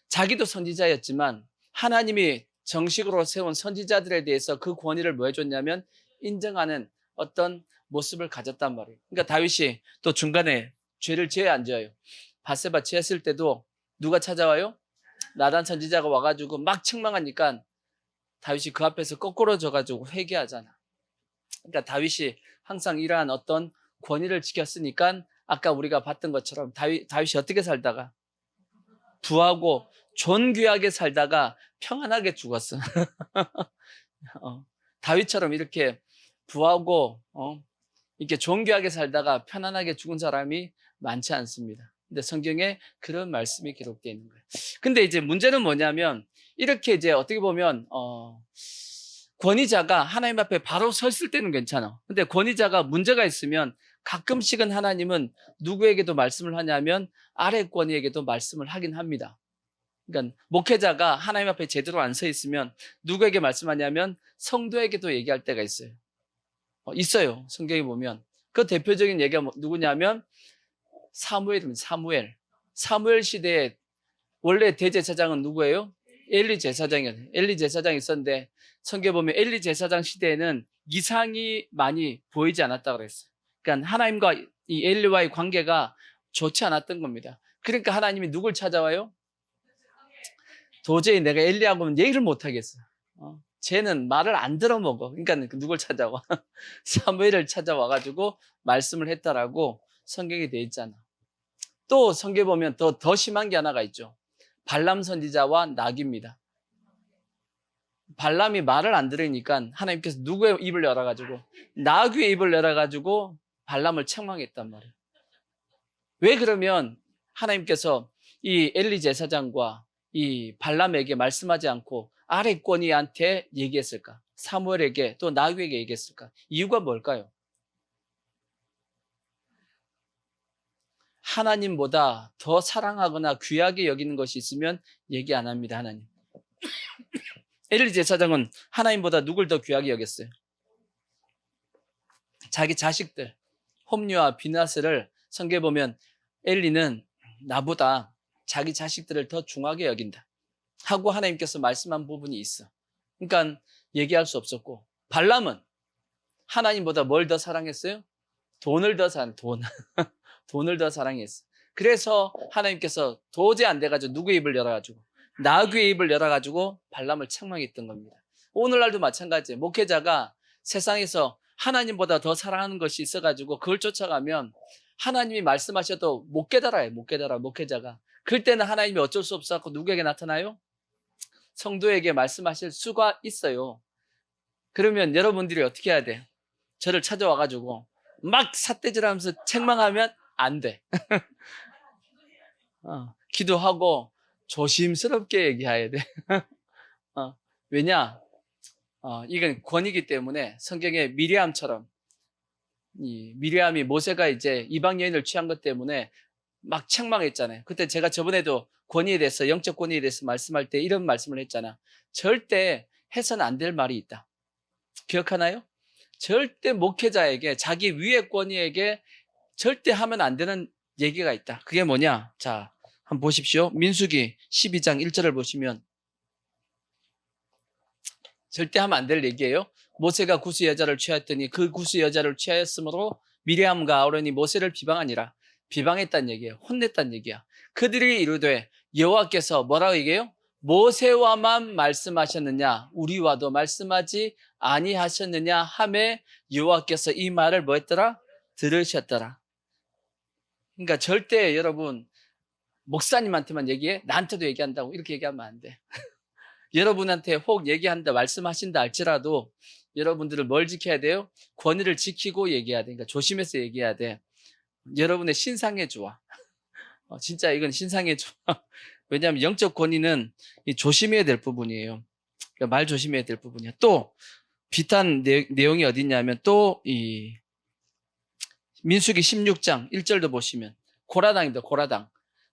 자기도 선지자였지만 하나님이 정식으로 세운 선지자들에 대해서 그 권위를 뭐 해줬냐면 인정하는 어떤 모습을 가졌단 말이에요. 그러니까 다윗이 또 중간에 죄를 지어야 안 지어요. 바세바 지었을 때도 누가 찾아와요? 나단 선지자가 와가지고 막 책망하니까 다윗이 그 앞에서 거꾸로 져가지고 회개하잖아. 그러니까 다윗이 항상 이러한 어떤 권위를 지켰으니까 아까 우리가 봤던 것처럼 다윗이 어떻게 살다가 부하고 존귀하게 살다가 평안하게 죽었어. 다윗처럼 이렇게 부하고 이렇게 존귀하게 살다가 편안하게 죽은 사람이 많지 않습니다. 근데 성경에 그런 말씀이 기록되어 있는 거예요. 근데 이제 문제는 뭐냐면 이렇게 이제 어떻게 보면 권위자가 하나님 앞에 바로 서 있을 때는 괜찮아. 근데 권위자가 문제가 있으면 가끔씩은 하나님은 누구에게도 말씀을 하냐면 아래 권위에게도 말씀을 하긴 합니다. 그러니까 목회자가 하나님 앞에 제대로 안 서 있으면 누구에게 말씀하냐면 성도에게도 얘기할 때가 있어요. 있어요. 성경에 보면. 그 대표적인 얘기가 누구냐면 사무엘입니다. 사무엘 시대에 원래 대제사장은 누구예요? 엘리 제사장이었어요. 엘리 제사장이 있었는데 성경에 보면 엘리 제사장 시대에는 이상이 많이 보이지 않았다고 그랬어요. 그러니까 하나님과 이 엘리와의 관계가 좋지 않았던 겁니다. 그러니까 하나님이 누굴 찾아와요? 도저히 내가 엘리하고는 얘기를 못 하겠어. 쟤는 말을 안 들어먹어. 그러니까 누굴 찾아와? 사무엘을 찾아와가지고 말씀을 했다라고 성경에 돼 있잖아. 또 성경에 보면 더 심한 게 하나가 있죠. 발람 선지자와 낙입니다. 발람이 말을 안 들으니까 하나님께서 누구의 입을 열어가지고 나귀의 입을 열어가지고 발람을 책망했단 말이에요. 왜 그러면 하나님께서 이 엘리 제사장과 이 발람에게 말씀하지 않고 아래 권위한테 얘기했을까? 사무엘에게 또 나귀에게 얘기했을까? 이유가 뭘까요? 하나님보다 더 사랑하거나 귀하게 여기는 것이 있으면 얘기 안 합니다. 하나님. 엘리 제사장은 하나님보다 누굴 더 귀하게 여겼어요? 자기 자식들 홈리와 비나스를 성경에 보면 엘리는 나보다 자기 자식들을 더 중하게 여긴다 하고 하나님께서 말씀한 부분이 있어. 그러니까 얘기할 수 없었고, 발람은 하나님보다 뭘 더 사랑했어요? 돈을 더 돈을 더 사랑했어. 그래서 하나님께서 도저히 안 돼가지고 누구의 입을 열어가지고 나귀의 입을 열어가지고 발람을 책망했던 겁니다. 오늘날도 마찬가지예요. 목회자가 세상에서 하나님보다 더 사랑하는 것이 있어가지고 그걸 쫓아가면 하나님이 말씀하셔도 못 깨달아요. 못 깨달아 목회자가. 그럴 때는 하나님이 어쩔 수 없어서 누구에게 나타나요? 성도에게 말씀하실 수가 있어요. 그러면 여러분들이 어떻게 해야 돼? 저를 찾아와가지고 막 삿대질하면서 책망하면 안 돼. 기도하고 조심스럽게 얘기해야 돼. 왜냐? 이건 권위이기 때문에 성경에 미리암처럼 이 미리암이 모세가 이제 이방 여인을 취한 것 때문에 막 책망했잖아요. 그때 제가 저번에도 권위에 대해서 영적 권위에 대해서 말씀할 때 이런 말씀을 했잖아. 절대 해서는 안 될 말이 있다. 기억하나요? 절대 목회자에게 자기 위의 권위에게 절대 하면 안 되는 얘기가 있다. 그게 뭐냐? 자, 한번 보십시오. 민수기 12장 1절을 보시면 절대 하면 안 될 얘기예요. 모세가 구스 여자를 취하였더니 그 구스 여자를 취하였으므로 미리암과 아론이 모세를 비방하니라. 비방했단 얘기예요. 혼냈단 얘기야. 그들이 이르되 여호와께서 뭐라고 얘기해요? 모세와만 말씀하셨느냐? 우리와도 말씀하지 아니하셨느냐? 하매 여호와께서 이 말을 뭐 했더라? 들으셨더라. 그러니까 절대 여러분 목사님한테만 얘기해? 나한테도 얘기한다고 이렇게 얘기하면 안 돼. 여러분한테 혹 얘기한다 말씀하신다 할지라도 여러분들은 뭘 지켜야 돼요? 권위를 지키고 얘기해야 돼. 그러니까 조심해서 얘기해야 돼. 여러분의 신상에 좋아. 진짜 이건 신상에 좋아. 왜냐하면 영적 권위는 조심해야 될 부분이에요. 그러니까 말 조심해야 될 부분이야. 또 비슷한 내용이 어디 있냐면 또 이 민수기 16장 1절도 보시면 고라당입니다. 고라당.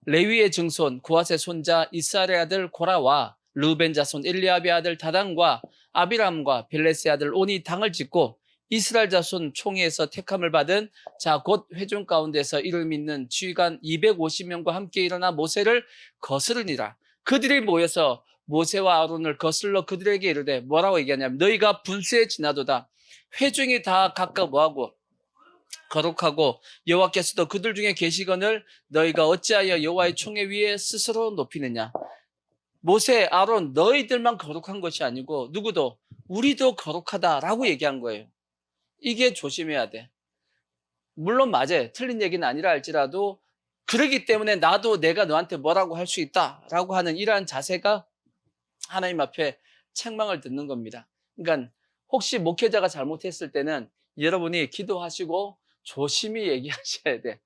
레위의 증손 고핫의 손자 이스라엘의 아들 고라와 르벤 자손 엘리압의 아들 다단과 아비람과 벨레스의 아들 온이 당을 짓고 이스라엘 자손 총회에서 택함을 받은 자 곧 회중 가운데서 이를 믿는 지휘관 250명과 함께 일어나 모세를 거스르니라. 그들이 모여서 모세와 아론을 거슬러 그들에게 이르되 뭐라고 얘기하냐면 너희가 분수에 지나도다. 회중이 다 각각 뭐하고 거룩하고 여호와께서도 그들 중에 계시거늘 너희가 어찌하여 여호와의 총회 위에 스스로 높이느냐. 모세, 아론 너희들만 거룩한 것이 아니고 누구도 우리도 거룩하다라고 얘기한 거예요. 이게 조심해야 돼. 물론 맞아요. 틀린 얘기는 아니라 할지라도 그러기 때문에 나도 내가 너한테 뭐라고 할 수 있다라고 하는 이러한 자세가 하나님 앞에 책망을 듣는 겁니다. 그러니까 혹시 목회자가 잘못했을 때는 여러분이 기도하시고 조심히 얘기하셔야 돼.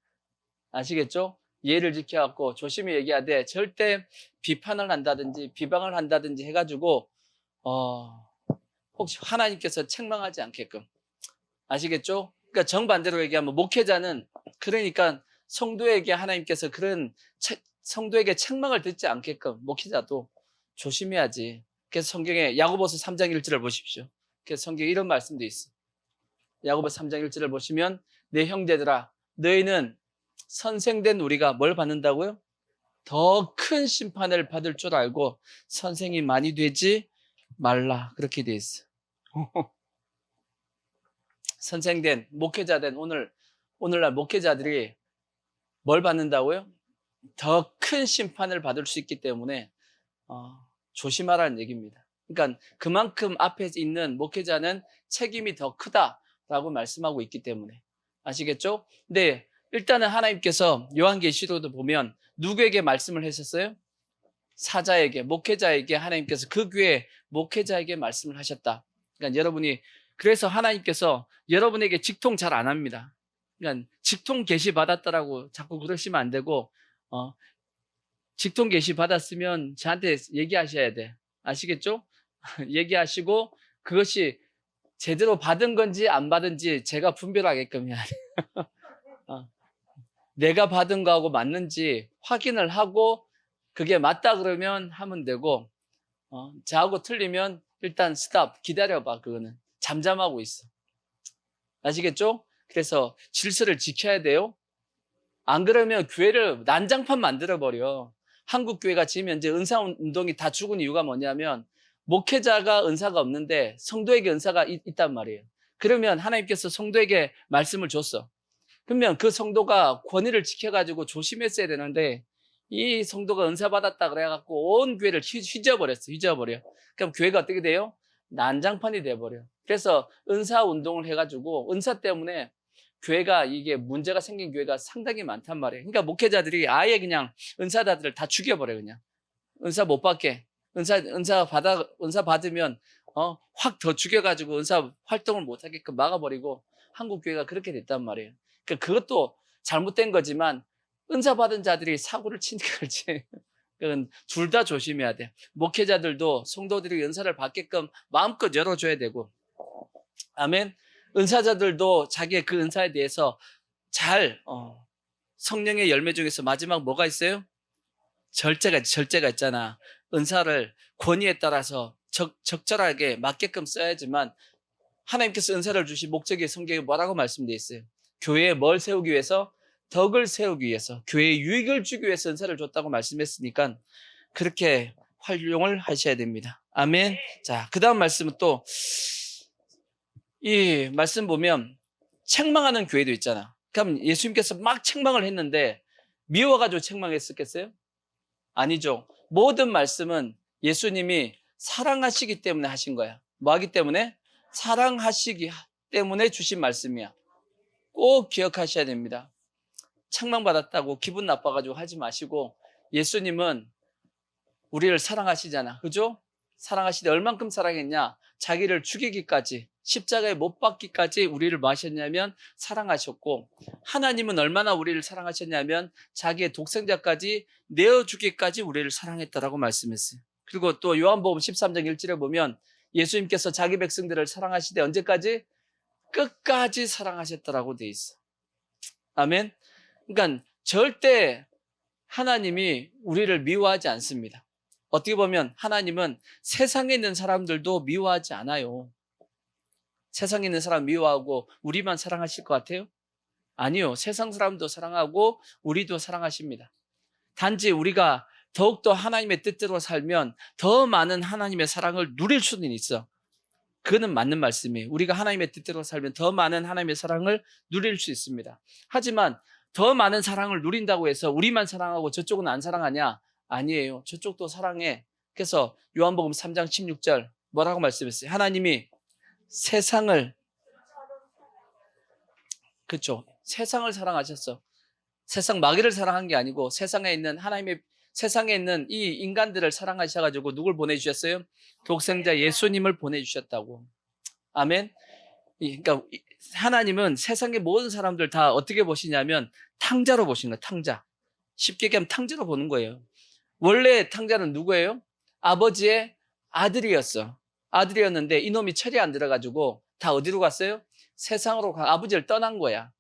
아시겠죠? 예를 지켜갖고 조심히 얘기해야 돼. 절대 비판을 한다든지 비방을 한다든지 해가지고 혹시 하나님께서 책망하지 않게끔. 아시겠죠? 그러니까 정반대로 얘기하면 목회자는 그러니까 성도에게 하나님께서 그런 성도에게 책망을 듣지 않게끔 목회자도 조심해야지. 그래서 성경에 야고보서 3장 1절을 보십시오. 그래서 성경에 이런 말씀도 있어. 야고보서 3장 1절을 보시면 내 형제들아 너희는 선생된 우리가 뭘 받는다고요? 더 큰 심판을 받을 줄 알고 선생이 많이 되지 말라. 그렇게 돼 있어. 선생된 목회자된 오늘날 목회자들이 뭘 받는다고요? 더 큰 심판을 받을 수 있기 때문에 조심하라는 얘기입니다. 그러니까 그만큼 앞에 있는 목회자는 책임이 더 크다라고 말씀하고 있기 때문에 아시겠죠? 근데 일단은 하나님께서 요한계시록도 보면 누구에게 말씀을 하셨어요? 사자에게, 목회자에게 하나님께서 그 교회 목회자에게 말씀을 하셨다. 그러니까 여러분이 그래서 하나님께서 여러분에게 직통 잘 안 합니다. 그러니까 직통 계시 받았다라고 자꾸 그러시면 안 되고 직통 계시 받았으면 저한테 얘기하셔야 돼. 아시겠죠? 얘기하시고 그것이 제대로 받은 건지 안 받은지 제가 분별하게끔 해야 돼. 내가 받은 거하고 맞는지 확인을 하고 그게 맞다 그러면 하면 되고 저하고 틀리면 일단 스탑 기다려봐. 그거는 잠잠하고 있어. 아시겠죠? 그래서 질서를 지켜야 돼요. 안 그러면 교회를 난장판 만들어버려. 한국 교회가 지금 현재 은사운동이 다 죽은 이유가 뭐냐면 목회자가 은사가 없는데 성도에게 은사가 있단 말이에요. 그러면 하나님께서 성도에게 말씀을 줬어. 그러면 그 성도가 권위를 지켜가지고 조심했어야 되는데 이 성도가 은사 받았다 그래갖고 온 교회를 휘저어버려. 그럼 교회가 어떻게 돼요? 난장판이 돼버려. 그래서 은사 운동을 해가지고 은사 때문에 교회가 이게 문제가 생긴 교회가 상당히 많단 말이에요. 그러니까 목회자들이 아예 그냥 은사자들을 다 죽여버려. 그냥 은사 못 받게 은사 받으면 확 더 죽여가지고 은사 활동을 못 하게끔 막아버리고 한국 교회가 그렇게 됐단 말이에요. 그러니까 그것도 잘못된 거지만 은사 받은 자들이 사고를 치니까 그렇지. 그건 둘 다 조심해야 돼. 목회자들도 성도들이 은사를 받게끔 마음껏 열어줘야 되고, 아멘. 은사자들도 자기의 그 은사에 대해서 잘 성령의 열매 중에서 마지막 뭐가 있어요? 절제가 있잖아. 은사를 권위에 따라서 적절하게 맞게끔 써야지만 하나님께서 은사를 주신 목적이 성경에 뭐라고 말씀되어 있어요? 교회에 뭘 세우기 위해서? 덕을 세우기 위해서, 교회에 유익을 주기 위해서 은사를 줬다고 말씀했으니까 그렇게 활용을 하셔야 됩니다. 아멘. 자, 그 다음 말씀은 또 이 말씀 보면 책망하는 교회도 있잖아. 그럼 예수님께서 막 책망을 했는데 미워가지고 책망했었겠어요? 아니죠. 모든 말씀은 예수님이 사랑하시기 때문에 하신 거야. 뭐 하기 때문에? 사랑하시기 때문에 주신 말씀이야. 꼭 기억하셔야 됩니다. 책망받았다고 기분 나빠가지고 하지 마시고 예수님은 우리를 사랑하시잖아. 그죠? 사랑하시되 얼만큼 사랑했냐? 자기를 죽이기까지 십자가에 못 박기까지 우리를 뭐 하셨냐면 사랑하셨고, 하나님은 얼마나 우리를 사랑하셨냐면 자기의 독생자까지 내어주기까지 우리를 사랑했다라고 말씀했어요. 그리고 또 요한복음 13장 1절에 보면 예수님께서 자기 백성들을 사랑하시되 언제까지? 끝까지 사랑하셨다라고 돼 있어. 아멘. 그러니까 절대 하나님이 우리를 미워하지 않습니다. 어떻게 보면 하나님은 세상에 있는 사람들도 미워하지 않아요. 세상에 있는 사람 미워하고 우리만 사랑하실 것 같아요? 아니요. 세상 사람도 사랑하고 우리도 사랑하십니다. 단지 우리가 더욱더 하나님의 뜻대로 살면 더 많은 하나님의 사랑을 누릴 수는 있어. 그거는 맞는 말씀이에요. 우리가 하나님의 뜻대로 살면 더 많은 하나님의 사랑을 누릴 수 있습니다. 하지만 더 많은 사랑을 누린다고 해서 우리만 사랑하고 저쪽은 안 사랑하냐? 아니에요. 저쪽도 사랑해. 그래서 요한복음 3장 16절 뭐라고 말씀했어요? 하나님이 세상을, 그렇죠? 세상을 사랑하셨어. 세상 마귀를 사랑한 게 아니고 세상에 있는 세상에 있는 이 인간들을 사랑하셔가지고 누굴 보내주셨어요? 독생자 예수님을 보내주셨다고. 아멘. 그러니까 하나님은 세상의 모든 사람들 다 어떻게 보시냐면 탕자로 보시는 거예요. 탕자. 쉽게 얘기하면 탕자로 보는 거예요. 원래 탕자는 누구예요? 아버지의 아들이었는데 이놈이 철이 안 들어가지고 다 어디로 갔어요? 세상으로 아버지를 떠난 거야.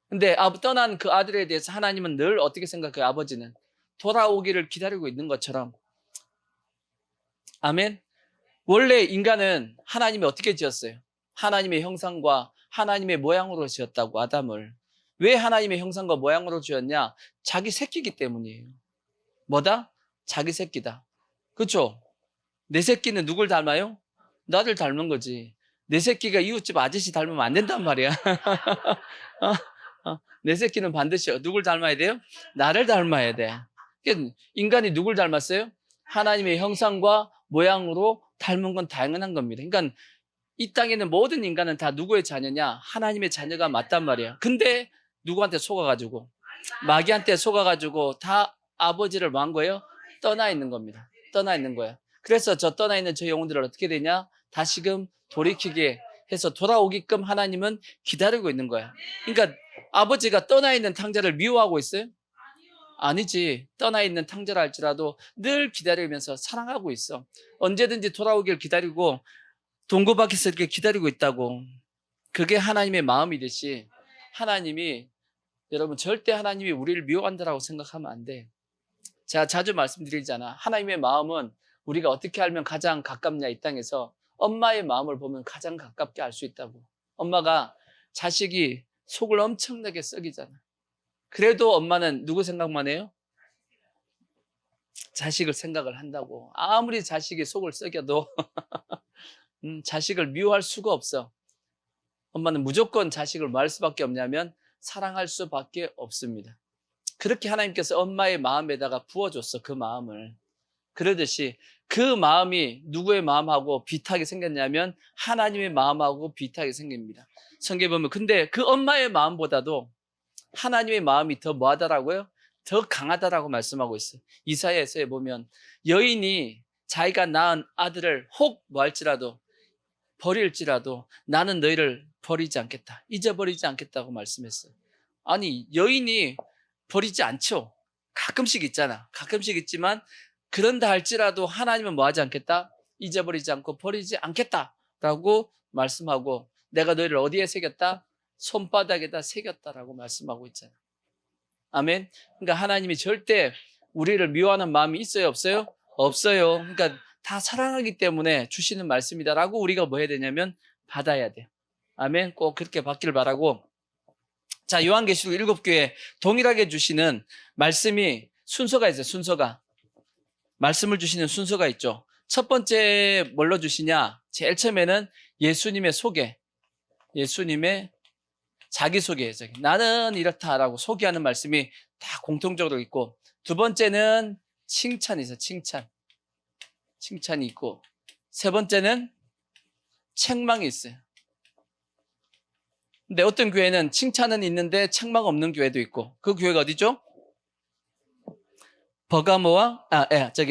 근데 떠난 그 아들에 대해서 하나님은 늘 어떻게 생각해요? 아버지는 돌아오기를 기다리고 있는 것처럼. 아멘. 원래 인간은 하나님이 어떻게 지었어요? 하나님의 형상과 하나님의 모양으로 지었다고, 아담을. 왜 하나님의 형상과 모양으로 지었냐? 자기 새끼이기 때문이에요. 뭐다? 자기 새끼다. 그렇죠? 내 새끼는 누굴 닮아요? 나를 닮은 거지. 내 새끼가 이웃집 아저씨 닮으면 안 된단 말이야. 내 새끼는 반드시 누굴 닮아야 돼요? 나를 닮아야 돼. 인간이 누굴 닮았어요? 하나님의 형상과 모양으로 닮은 건 당연한 겁니다. 그러니까 이 땅에 있는 모든 인간은 다 누구의 자녀냐? 하나님의 자녀가 맞단 말이야. 근데 누구한테 속아가지고, 마귀한테 속아가지고 다 아버지를 뭐 한 거예요? 떠나 있는 겁니다. 떠나 있는 거야. 그래서 저 떠나 있는 저 영혼들을 어떻게 되냐? 다시금 돌이키게 해서 돌아오게끔 하나님은 기다리고 있는 거야. 그러니까 아버지가 떠나 있는 탕자를 미워하고 있어요? 아니지. 떠나 있는 탕자라 할지라도 늘 기다리면서 사랑하고 있어. 언제든지 돌아오길 기다리고 동고 밖에서 이렇게 기다리고 있다고. 그게 하나님의 마음이듯이 하나님이, 여러분 절대 하나님이 우리를 미워한다라고 생각하면 안 돼. 제가 자주 말씀드리잖아. 하나님의 마음은 우리가 어떻게 알면 가장 가깝냐, 이 땅에서 엄마의 마음을 보면 가장 가깝게 알 수 있다고. 엄마가 자식이 속을 엄청나게 썩이잖아. 그래도 엄마는 누구 생각만 해요? 자식을 생각을 한다고. 아무리 자식이 속을 썩여도 자식을 미워할 수가 없어. 엄마는 무조건 자식을 뭐 할 수밖에 없냐면 사랑할 수밖에 없습니다. 그렇게 하나님께서 엄마의 마음에다가 부어줬어, 그 마음을. 그러듯이 그 마음이 누구의 마음하고 비슷하게 생겼냐면 하나님의 마음하고 비슷하게 생깁니다. 성경에 보면 근데 그 엄마의 마음보다도 하나님의 마음이 더 뭐하다라고요? 더 강하다라고 말씀하고 있어요. 이사야서에 보면 여인이 자기가 낳은 아들을 혹 뭐할지라도 버릴지라도 나는 너희를 버리지 않겠다, 잊어버리지 않겠다고 말씀했어요. 아니, 여인이 버리지 않죠. 가끔씩 있잖아. 가끔씩 있지만 그런다 할지라도 하나님은 뭐 하지 않겠다? 잊어버리지 않고 버리지 않겠다라고 말씀하고, 내가 너희를 어디에 새겼다? 손바닥에다 새겼다라고 말씀하고 있잖아. 아멘. 그러니까 하나님이 절대 우리를 미워하는 마음이 있어요, 없어요? 없어요. 그러니까 다 사랑하기 때문에 주시는 말씀이다라고 우리가 뭐 해야 되냐면 받아야 돼요. 아멘. 꼭 그렇게 받기를 바라고. 자, 요한계시록 7교회 동일하게 주시는 말씀이 순서가 있어요. 순서가. 말씀을 주시는 순서가 있죠. 첫 번째 뭘로 주시냐? 제일 처음에는 예수님의 소개. 예수님의 자기소개예요. 나는 이렇다라고 소개하는 말씀이 다 공통적으로 있고, 두 번째는 칭찬이 있어요. 칭찬이 있고, 세 번째는 책망이 있어요. 근데 어떤 교회는 칭찬은 있는데 책망 없는 교회도 있고, 그 교회가 어디죠?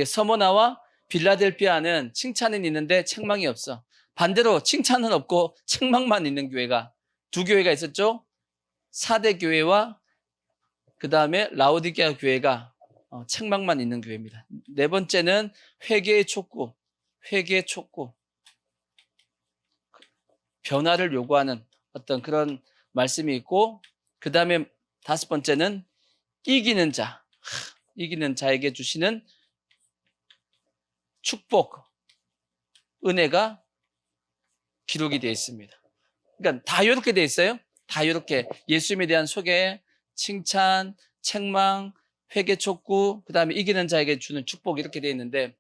서모나와 빌라델피아는 칭찬은 있는데 책망이 없어. 반대로 칭찬은 없고 책망만 있는 교회가 두 교회가 있었죠. 사대 교회와 그 다음에 라오디게아 교회가 책망만 있는 교회입니다. 네 번째는 회개의 촉구. 변화를 요구하는 어떤 그런 말씀이 있고, 그 다음에 다섯 번째는 이기는 자에게 주시는 축복, 은혜가 기록이 되어 있습니다. 그러니까 다 이렇게 되어 있어요. 다 이렇게 예수님에 대한 소개, 칭찬, 책망, 회개 촉구, 그 다음에 이기는 자에게 주는 축복, 이렇게 되어 있는데,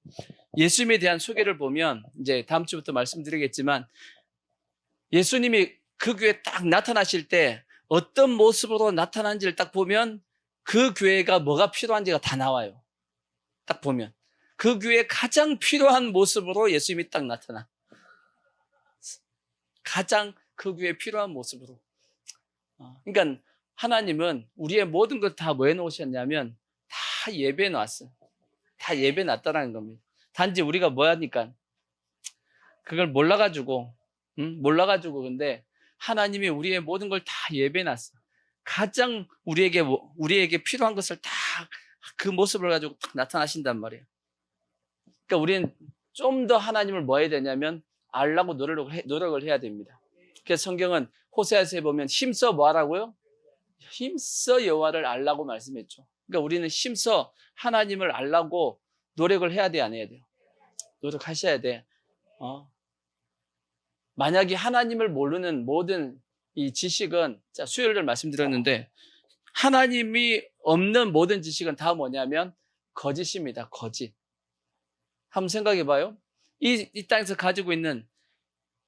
예수님에 대한 소개를 보면 이제 다음 주부터 말씀드리겠지만, 예수님이 그 교회에 딱 나타나실 때 어떤 모습으로 나타난지를 딱 보면 그 교회가 뭐가 필요한지가 다 나와요. 딱 보면 그 교회에 가장 필요한 모습으로 예수님이 딱 나타나. 가장 그 교회에 필요한 모습으로. 그러니까 하나님은 우리의 모든 걸 다 뭐 해놓으셨냐면 다 예배해 놨어요. 다 예배해 놨다라는 겁니다. 단지 우리가 뭐 하니까 그걸 몰라가지고 근데 하나님이 우리의 모든 걸 다 예배해 놨어. 가장 우리에게 필요한 것을 다 그 모습을 가지고 딱 나타나신단 말이에요. 그러니까 우리는 좀 더 하나님을 뭐 해야 되냐면 알라고 노력을 해야 됩니다. 그래서 성경은 호세아서에 보면 힘써 뭐 하라고요? 힘써 여호와를 알라고 말씀했죠. 그러니까 우리는 힘써 하나님을 알라고 노력을 해야 돼, 안 해야 돼요? 노력하셔야 돼. 만약에 하나님을 모르는 모든 이 지식은, 자, 수요일날 말씀드렸는데, 하나님이 없는 모든 지식은 다 뭐냐면 거짓입니다. 거짓. 한번 생각해 봐요. 이 땅에서 가지고 있는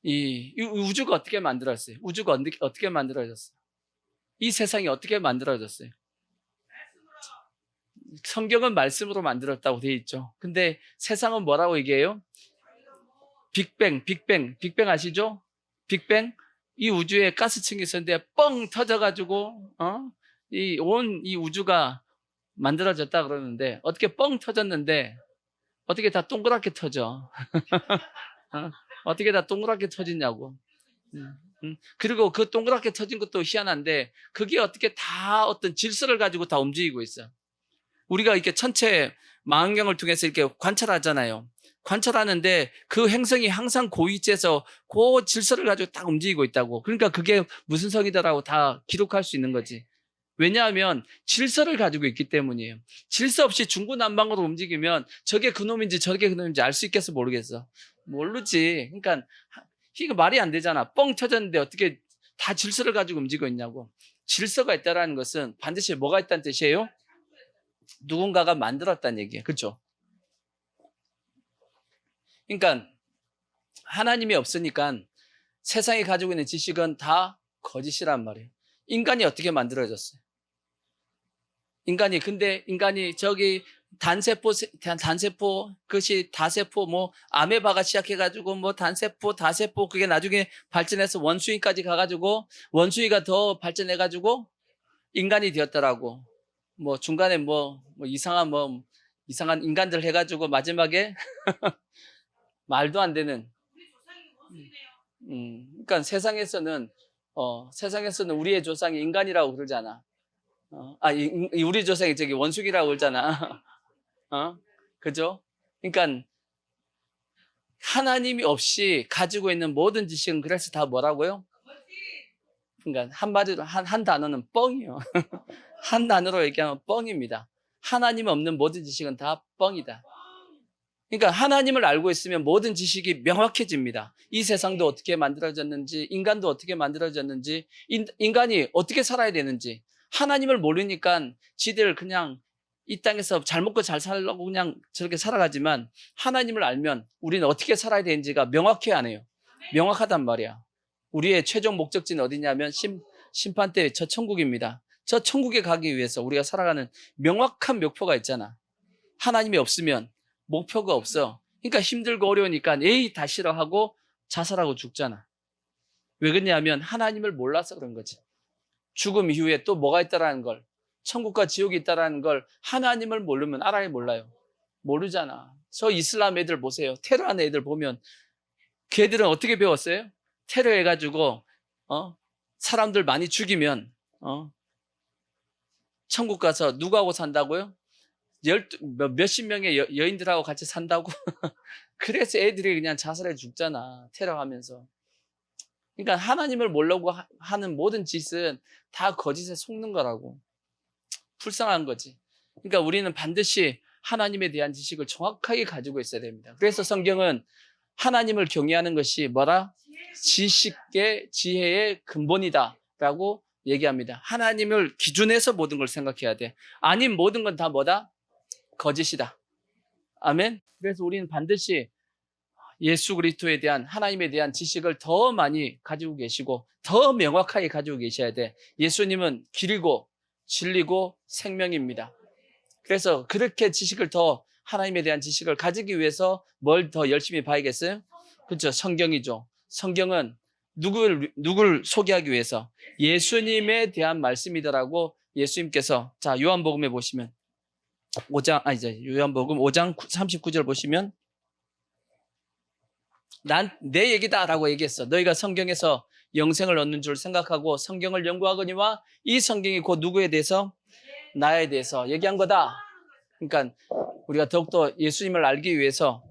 이 우주가 어떻게 만들어졌어요? 우주가 어떻게 만들어졌어요? 이 세상이 어떻게 만들어졌어요? 성경은 말씀으로 만들었다고 되어 있죠. 근데 세상은 뭐라고 얘기해요? 빅뱅 아시죠? 빅뱅? 이 우주에 가스층이 있었는데 뻥 터져가지고 이 우주가 만들어졌다 그러는데, 어떻게 뻥 터졌는데 어떻게 다 동그랗게 터져? 어떻게 다 동그랗게 터지냐고. 그리고 그 동그랗게 터진 것도 희한한데, 그게 어떻게 다 어떤 질서를 가지고 다 움직이고 있어. 우리가 이렇게 천체 망원경을 통해서 이렇게 관찰하잖아요. 관찰하는데 그 행성이 항상 그 위치에서 그 질서를 가지고 딱 움직이고 있다고. 그러니까 그게 무슨 성이다라고 다 기록할 수 있는 거지. 왜냐하면 질서를 가지고 있기 때문이에요. 질서 없이 중구난방으로 움직이면 저게 그놈인지 저게 그놈인지 알 수 있겠어, 모르겠어? 모르지. 그러니까 이거 말이 안 되잖아. 뻥 터졌는데 어떻게 다 질서를 가지고 움직이고 있냐고. 질서가 있다는 것은 반드시 뭐가 있다는 뜻이에요? 누군가가 만들었다는 얘기예요. 그렇죠? 그러니까 하나님이 없으니까 세상이 가지고 있는 지식은 다 거짓이란 말이에요. 인간이 어떻게 만들어졌어요? 근데 인간이 저기 단세포, 그것이 다세포, 뭐 아메바가 시작해가지고 뭐 단세포, 다세포, 그게 나중에 발전해서 원숭이까지 가가지고 원숭이가 더 발전해가지고 인간이 되었더라고. 뭐 중간에 이상한 인간들 해가지고 마지막에 말도 안 되는. 그러니까 세상에서는 우리의 조상이 인간이라고 그러잖아. 우리 조상이 저기 원숭이라고 그러잖아. 그죠? 그러니까 하나님이 없이 가지고 있는 모든 지식은 그래서 다 뭐라고요? 그러니까 한마디로 한 단어는 뻥이요. 한 단어로 얘기하면 뻥입니다. 하나님 없는 모든 지식은 다 뻥이다. 그러니까 하나님을 알고 있으면 모든 지식이 명확해집니다. 이 세상도 어떻게 만들어졌는지, 인간도 어떻게 만들어졌는지, 인간이 어떻게 살아야 되는지. 하나님을 모르니까 지들 그냥 이 땅에서 잘 먹고 잘 살려고 그냥 저렇게 살아가지만, 하나님을 알면 우리는 어떻게 살아야 되는지가 명확해 안 해요. 명확하단 말이야. 우리의 최종 목적지는 어디냐면 심판 때 저 천국입니다. 저 천국에 가기 위해서 우리가 살아가는 명확한 목표가 있잖아. 하나님이 없으면 목표가 없어. 그러니까 힘들고 어려우니까 다 싫어하고 자살하고 죽잖아. 왜 그러냐면 하나님을 몰라서 그런 거지. 죽음 이후에 또 뭐가 있다라는 걸, 천국과 지옥이 있다라는 걸 하나님을 모르면 알아요, 몰라요? 모르잖아. 저 이슬람 애들 보세요. 테러하는 애들 보면 걔들은 어떻게 배웠어요? 테러해가지고 사람들 많이 죽이면 천국 가서 누구하고 산다고요? 몇십 명의 여인들하고 같이 산다고? 그래서 애들이 그냥 자살해 죽잖아, 테러하면서. 그러니까 하나님을 모르고 하는 모든 짓은 다 거짓에 속는 거라고. 불쌍한 거지. 그러니까 우리는 반드시 하나님에 대한 지식을 정확하게 가지고 있어야 됩니다. 그래서 성경은 하나님을 경외하는 것이 뭐라? 지혜의 근본이다 라고 얘기합니다. 하나님을 기준해서 모든 걸 생각해야 돼. 아닌 모든 건 다 뭐다? 거짓이다. 아멘. 그래서 우리는 반드시 예수 그리스도에 대한, 하나님에 대한 지식을 더 많이 가지고 계시고 더 명확하게 가지고 계셔야 돼. 예수님은 길이고 진리고 생명입니다. 그래서 그렇게 하나님에 대한 지식을 가지기 위해서 뭘 더 열심히 봐야겠어요? 그렇죠. 성경이죠. 성경은 누굴 소개하기 위해서? 예수님에 대한 말씀이더라고. 예수님께서, 자, 요한복음에 보시면 요한복음 5장 39절 보시면, 난 내 얘기다라고 얘기했어. 너희가 성경에서 영생을 얻는 줄 생각하고 성경을 연구하거니와 이 성경이 곧 누구에 대해서? 나에 대해서 얘기한 거다. 그러니까 우리가 더욱더 예수님을 알기 위해서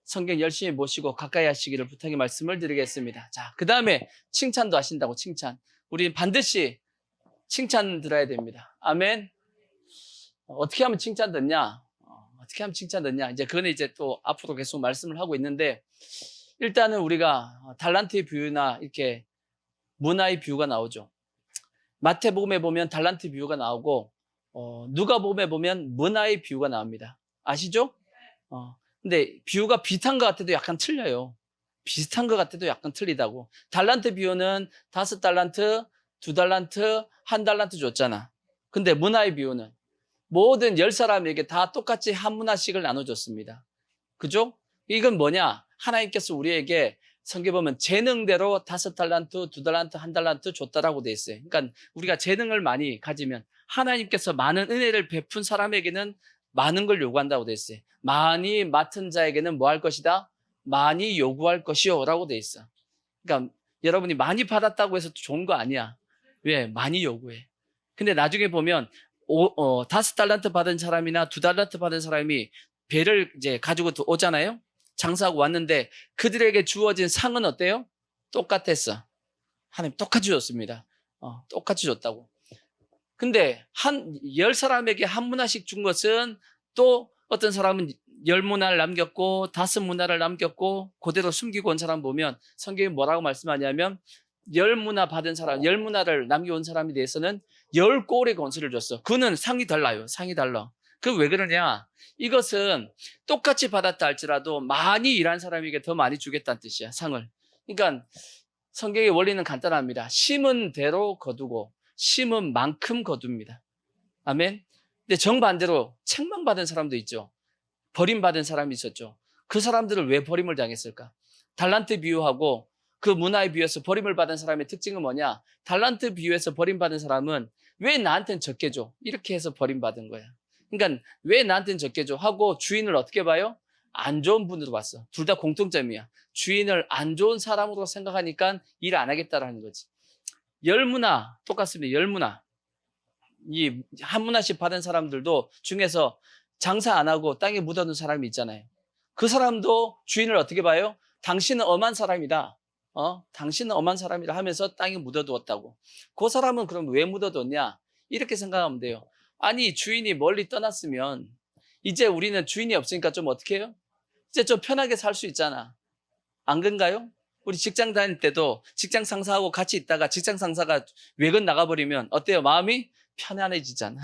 성경 열심히 보시고 가까이 하시기를 부탁의 말씀을 드리겠습니다. 자, 그 다음에 칭찬도 하신다고, 칭찬. 우리 반드시 칭찬 들어야 됩니다. 아멘. 어떻게 하면 칭찬 듣냐? 어떻게 하면 칭찬 듣냐? 이제 그거는 이제 또 앞으로 계속 말씀을 하고 있는데, 일단은 우리가 달란트의 비유나 이렇게 문화의 비유가 나오죠. 마태복음에 보면 달란트 비유가 나오고, 누가복음에 보면 문화의 비유가 나옵니다. 아시죠? 근데 비유가 비슷한 것 같아도 약간 틀려요. 비슷한 것 같아도 약간 틀리다고. 달란트 비유는 5달란트, 2달란트, 1달란트 줬잖아. 근데 문화의 비유는 모든 10사람에게 다 똑같이 한 문화씩을 나눠줬습니다. 그죠? 이건 뭐냐? 하나님께서 우리에게 성경 보면 재능대로 5달란트, 2달란트, 1달란트 줬다라고 돼 있어요. 그러니까 우리가 재능을 많이 가지면 하나님께서 많은 은혜를 베푼 사람에게는 많은 걸 요구한다고 돼 있어요. 많이 맡은 자에게는 뭐 할 것이다? 많이 요구할 것이요 라고 돼 있어. 그러니까 여러분이 많이 받았다고 해서 좋은 거 아니야. 왜? 많이 요구해. 근데 나중에 보면 5달란트 받은 사람이나 2달란트 받은 사람이 배를 이제 가지고 오잖아요. 장사하고 왔는데 그들에게 주어진 상은 어때요? 똑같았어. 하나님 똑같이 줬습니다. 똑같이 줬다고. 근데 10사람에게 한 문화씩 준 것은 또 어떤 사람은 10문화를 남겼고 5문화를 남겼고 그대로 숨기고 온 사람 보면 성경이 뭐라고 말씀하냐면 10문화 받은 사람, 10문화를 남겨온 사람에 대해서는 10꼴의 권세를 줬어. 그는 상이 달라요. 상이 달라. 그 왜 그러냐? 이것은 똑같이 받았다 할지라도 많이 일한 사람에게 더 많이 주겠다는 뜻이야, 상을. 그러니까 성경의 원리는 간단합니다. 심은 대로 거두고 심은 만큼 거둡니다. 아멘. 근데 정반대로 책망받은 사람도 있죠. 버림받은 사람이 있었죠. 그 사람들을 왜 버림을 당했을까? 달란트 비유하고 그 문화에 비유해서 버림을 받은 사람의 특징은 뭐냐? 달란트 비유해서 버림받은 사람은 왜 나한테는 적게 줘? 이렇게 해서 버림받은 거야. 그러니까 왜 나한테는 적게 줘? 하고 주인을 어떻게 봐요? 안 좋은 분으로 봤어. 둘 다 공통점이야. 주인을 안 좋은 사람으로 생각하니까 일 안 하겠다라는 거지. 10문화 똑같습니다. 10문화. 이 한 문화씩 받은 사람들도 중에서 장사 안 하고 땅에 묻어둔 사람이 있잖아요. 그 사람도 주인을 어떻게 봐요? 당신은 엄한 사람이다. 당신은 엄한 사람이라 하면서 땅에 묻어두었다고. 그 사람은 그럼 왜 묻어뒀냐? 이렇게 생각하면 돼요. 아니, 주인이 멀리 떠났으면 이제 우리는 주인이 없으니까 좀 어떻게 해요? 이제 좀 편하게 살 수 있잖아. 안 그런가요? 우리 직장 다닐 때도 직장 상사하고 같이 있다가 직장 상사가 외근 나가버리면 어때요? 마음이 편안해지잖아.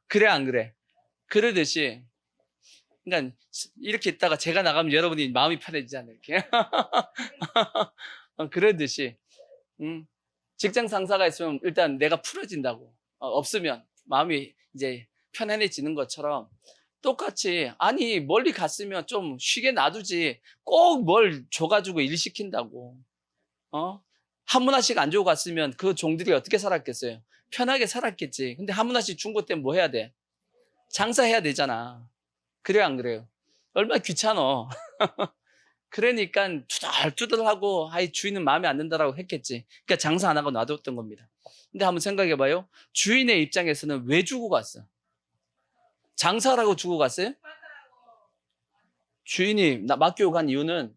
그래, 안 그래? 그러듯이, 그러니까 이렇게 있다가 제가 나가면 여러분이 마음이 편해지잖아요. 이렇게. 그러듯이, 직장 상사가 있으면 일단 내가 풀어진다고. 없으면 마음이 이제 편안해지는 것처럼 똑같이, 아니, 멀리 갔으면 좀 쉬게 놔두지. 꼭 뭘 줘가지고 일 시킨다고. 한 문화씩 안 주고 갔으면 그 종들이 어떻게 살았겠어요? 편하게 살았겠지. 근데 한 문화씩 준 것 때문에 뭐 해야 돼? 장사해야 되잖아. 그래요, 안 그래요? 얼마나 귀찮어. 그러니까 투덜투덜하고 아이 주인은 마음에 안 든다라고 했겠지. 그러니까 장사 안 하고 놔뒀던 겁니다. 근데 한번 생각해봐요. 주인의 입장에서는 왜 주고 갔어? 장사라고 주고 갔어요? 주인이 맡기고 간 이유는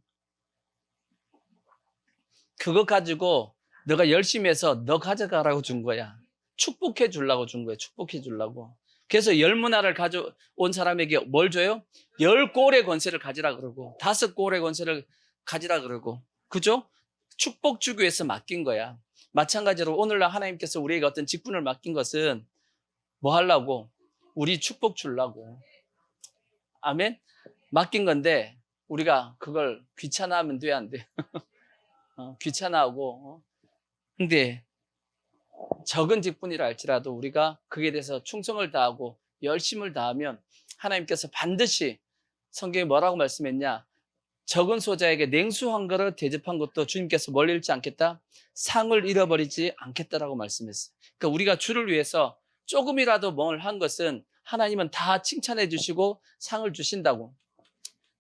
그거 가지고 너가 열심히 해서 너 가져가라고 준 거야. 축복해 주려고 준 거야. 축복해 주려고. 그래서 10문화를 가져온 사람에게 뭘 줘요? 10꼴의 권세를 가지라 그러고 5꼴의 권세를 가지라 그러고. 그죠? 축복 주기 위해서 맡긴 거야. 마찬가지로 오늘날 하나님께서 우리에게 어떤 직분을 맡긴 것은 뭐 하려고? 우리 축복 주려고. 아멘? 맡긴 건데 우리가 그걸 귀찮아하면 돼, 안 돼? 귀찮아하고. 근데 적은 직분이라 할지라도 우리가 그에 대해서 충성을 다하고 열심을 다하면 하나님께서 반드시 성경에 뭐라고 말씀했냐? 적은 소자에게 냉수 한 그릇 대접한 것도 주님께서 멀리 잃지 않겠다? 상을 잃어버리지 않겠다라고 말씀했어요. 그러니까 우리가 주를 위해서 조금이라도 뭘 한 것은 하나님은 다 칭찬해 주시고 상을 주신다고.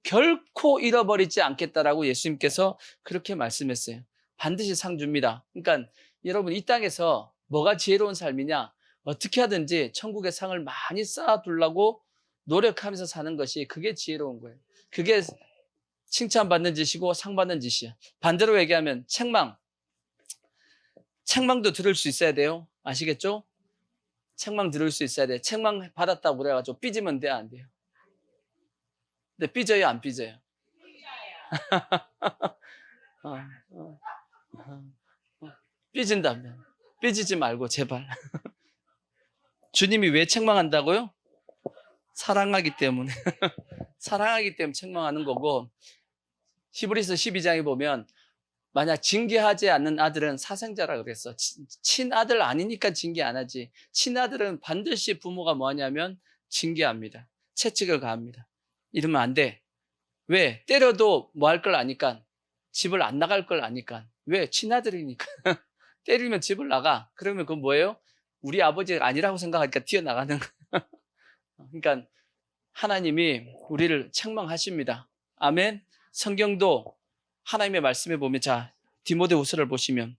결코 잃어버리지 않겠다라고 예수님께서 그렇게 말씀했어요. 반드시 상 줍니다. 그러니까 여러분 이 땅에서 뭐가 지혜로운 삶이냐? 어떻게 하든지 천국의 상을 많이 쌓아두려고 노력하면서 사는 것이 그게 지혜로운 거예요. 그게 칭찬받는 짓이고 상 받는 짓이야. 반대로 얘기하면 책망도 들을 수 있어야 돼요. 아시겠죠? 책망 들을 수 있어야 돼. 책망 받았다고 그래가지고 삐지면 돼, 안 돼요? 근데 삐져요, 안 삐져요? 어, 어, 삐진다면 삐지지 말고 제발. 주님이 왜 책망한다고요? 사랑하기 때문에. 사랑하기 때문에 책망하는 거고, 히브리서 12장에 보면 만약 징계하지 않는 아들은 사생자라 그랬어. 친아들 아니니까 징계 안 하지. 친아들은 반드시 부모가 뭐 하냐면 징계합니다. 채찍을 가합니다. 이러면 안 돼. 왜? 때려도 뭐 할 걸 아니까. 집을 안 나갈 걸 아니까. 왜? 친아들이니까. 때리면 집을 나가. 그러면 그건 뭐예요? 우리 아버지가 아니라고 생각하니까 튀어나가는 거예요. 그러니까 하나님이 우리를 책망하십니다. 아멘. 성경도 하나님의 말씀에 보면, 자, 디모데후서를 보시면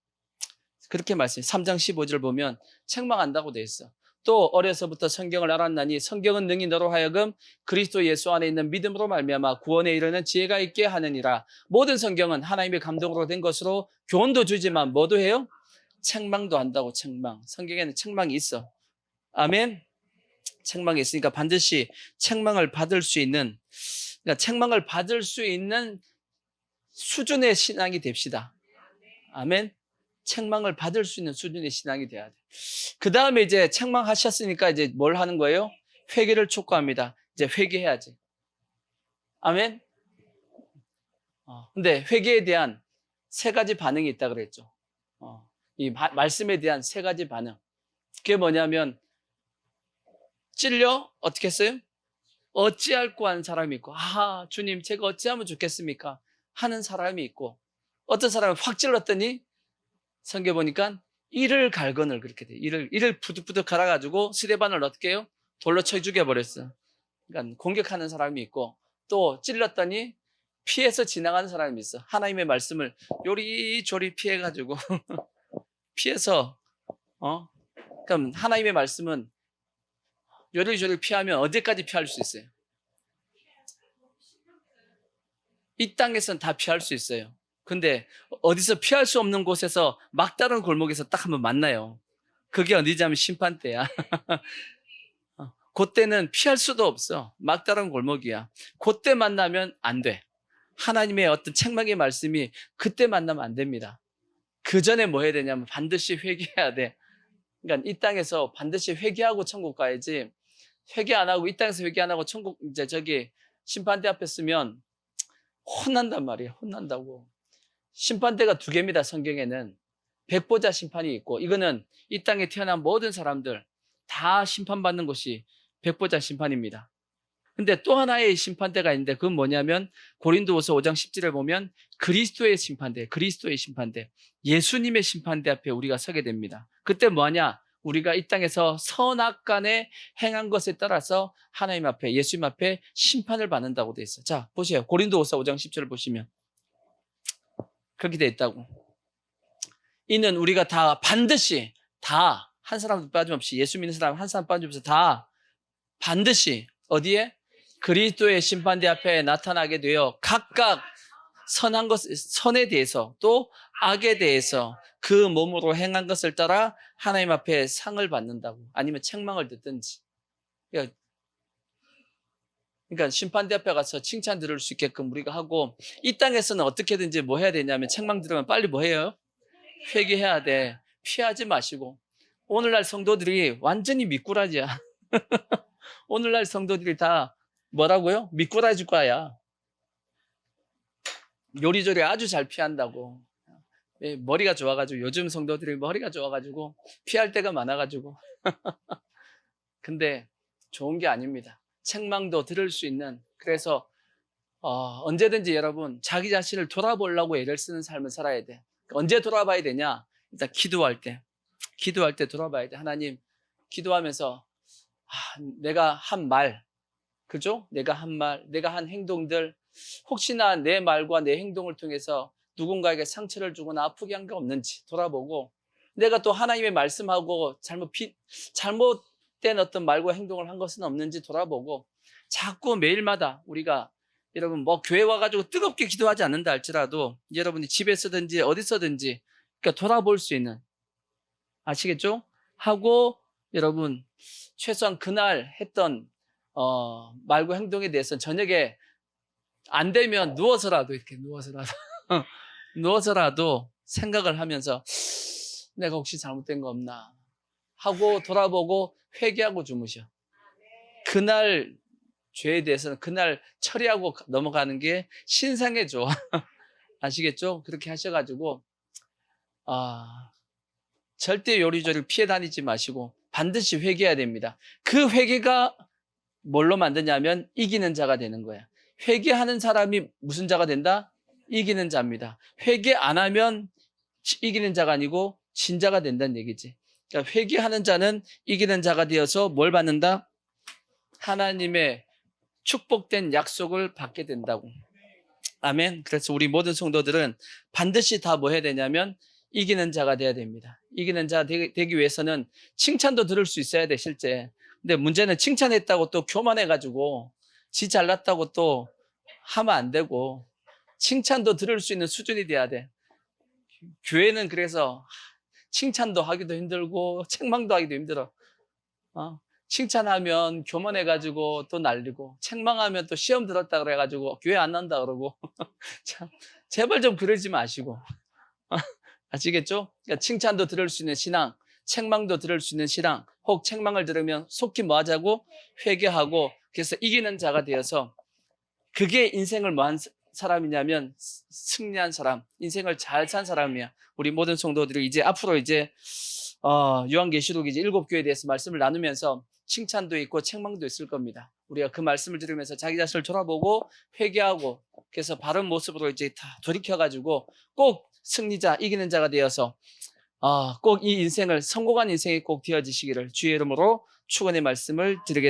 그렇게 말씀해요. 3장 15절 보면 책망한다고 돼 있어. 또 어려서부터 성경을 알았나니 성경은 능히 너로 하여금 그리스도 예수 안에 있는 믿음으로 말미암아 구원에 이르는 지혜가 있게 하느니라. 모든 성경은 하나님의 감동으로 된 것으로 교훈도 주지만 뭐도 해요? 책망도 한다고. 책망. 성경에는 책망이 있어. 아멘. 책망이 있으니까 반드시 책망을 받을 수 있는, 그러니까 책망을 받을 수 있는 수준의 신앙이 됩시다. 아멘. 책망을 받을 수 있는 수준의 신앙이 돼야 돼. 그 다음에 이제 책망하셨으니까 이제 뭘 하는 거예요? 회개를 촉구합니다. 이제 회개해야지. 아멘. 근데 회개에 대한 세 가지 반응이 있다 그랬죠. 이 말씀에 대한 세 가지 반응. 그게 뭐냐면, 찔려? 어떻게 했어요? 어찌할꼬 하는 사람이 있고, 아, 주님, 제가 어찌하면 좋겠습니까? 하는 사람이 있고, 어떤 사람은 확 찔렀더니, 성경 보니까 이를 갈건을 그렇게 돼. 이를 부득부득 갈아가지고 스데반을 어떻게 해요? 돌로 쳐 죽여버렸어. 그러니까 공격하는 사람이 있고, 또 찔렀더니 피해서 지나가는 사람이 있어. 하나님의 말씀을 요리조리 피해가지고, 피해서, 그럼 하나님의 말씀은 요리조리 피하면 어디까지 피할 수 있어요? 이 땅에서는 다 피할 수 있어요. 근데 어디서 피할 수 없는 곳에서 막다른 골목에서 딱 한번 만나요. 그게 어디냐면 심판대야. 그때는 피할 수도 없어. 막다른 골목이야. 그때 만나면 안 돼. 하나님의 어떤 책망의 말씀이 그때 만나면 안 됩니다. 그 전에 뭐 해야 되냐면 반드시 회개해야 돼. 그러니까 이 땅에서 반드시 회개하고 천국 가야지. 회개 안 하고 이 땅에서 회개 안 하고 천국 이제 저기 심판대 앞에 쓰면 혼난단 말이에요. 혼난다고. 심판대가 두 개입니다. 성경에는 백보자 심판이 있고, 이거는 이 땅에 태어난 모든 사람들 다 심판받는 것이 백보자 심판입니다. 근데 또 하나의 심판대가 있는데 그건 뭐냐면 고린도후서 5장 10절에 보면 그리스도의 심판대, 그리스도의 심판대, 예수님의 심판대 앞에 우리가 서게 됩니다. 그때 뭐하냐? 우리가 이 땅에서 선악간에 행한 것에 따라서 하나님 앞에, 예수님 앞에 심판을 받는다고 돼 있어요. 자, 보세요. 고린도후서 5장 10절을 보시면 그렇게 돼 있다고. 이는 우리가 다 반드시 다 한 사람도 빠짐없이, 예수 믿는 사람 한 사람 빠짐없이 다 반드시 어디에? 그리스도의 심판대 앞에 나타나게 되어 각각 선한 것, 선에 대해서 또 악에 대해서 그 몸으로 행한 것을 따라 하나님 앞에 상을 받는다고. 아니면 책망을 듣든지. 그러니까 심판대 앞에 가서 칭찬 들을 수 있게끔 우리가 하고, 이 땅에서는 어떻게든지 뭐 해야 되냐면 책망 들으면 빨리 뭐 해요? 회개해야 돼. 피하지 마시고. 오늘날 성도들이 완전히 미꾸라지야. 오늘날 성도들이 다 뭐라고요? 미꾸라지 과야. 요리조리 아주 잘 피한다고. 머리가 좋아가지고, 요즘 성도들이 머리가 좋아가지고 피할 때가 많아가지고. 근데 좋은 게 아닙니다. 책망도 들을 수 있는. 그래서 언제든지 여러분 자기 자신을 돌아보려고 애를 쓰는 삶을 살아야 돼. 언제 돌아봐야 되냐? 일단 기도할 때 돌아봐야 돼. 하나님, 기도하면서 내가 한 말, 그죠? 내가 한 말, 내가 한 행동들, 혹시나 내 말과 내 행동을 통해서 누군가에게 상처를 주거나 아프게 한 게 없는지 돌아보고, 내가 또 하나님의 말씀하고 잘못된 어떤 말과 행동을 한 것은 없는지 돌아보고, 자꾸 매일마다 우리가 여러분 뭐 교회 와가지고 뜨겁게 기도하지 않는다 할지라도 여러분이 집에서든지 어디서든지 그러니까 돌아볼 수 있는, 아시겠죠? 하고 여러분 최소한 그날 했던 말과 행동에 대해서 저녁에 안 되면 누워서라도 이렇게 누워서라도 생각을 하면서 내가 혹시 잘못된 거 없나 하고 돌아보고 회개하고 주무셔. 그날 죄에 대해서는 그날 처리하고 넘어가는 게 신상의 좋아. 아시겠죠? 그렇게 하셔가지고 절대 요리조리 피해 다니지 마시고 반드시 회개해야 됩니다. 그 회개가 뭘로 만드냐면 이기는 자가 되는 거야. 회개하는 사람이 무슨 자가 된다? 이기는 자입니다. 회개 안 하면 이기는 자가 아니고 진 자가 된다는 얘기지. 그러니까 회개하는 자는 이기는 자가 되어서 뭘 받는다? 하나님의 축복된 약속을 받게 된다고. 아멘. 그래서 우리 모든 성도들은 반드시 다 뭐 해야 되냐면 이기는 자가 돼야 됩니다. 이기는 자 되기 위해서는 칭찬도 들을 수 있어야 돼, 실제. 근데 문제는 칭찬했다고 또 교만해가지고 지 잘났다고 또 하면 안 되고 칭찬도 들을 수 있는 수준이 돼야 돼. 교회는 그래서 칭찬도 하기도 힘들고 책망도 하기도 힘들어. 칭찬하면 교만해가지고 또 날리고 책망하면 또 시험 들었다 그래가지고 교회 안 난다 그러고 참, 제발 좀 그러지 마시고 아시겠죠? 그러니까 칭찬도 들을 수 있는 신앙, 책망도 들을 수 있는 신앙, 혹 책망을 들으면 속히 뭐 하자고? 회개하고 그래서 이기는 자가 되어서 그게 인생을 뭐 한 사람이냐면 승리한 사람, 인생을 잘 산 사람이야. 우리 모든 성도들이 이제 앞으로 이제 요한계시록 이제 7교회에 대해서 말씀을 나누면서 칭찬도 있고 책망도 있을 겁니다. 우리가 그 말씀을 들으면서 자기 자신을 돌아보고 회개하고 그래서 바른 모습으로 이제 다 돌이켜가지고 꼭 승리자, 이기는 자가 되어서 꼭 이 인생을 성공한 인생이 꼭 되어지시기를 주의 이름으로 축원의 말씀을 드리겠습니다.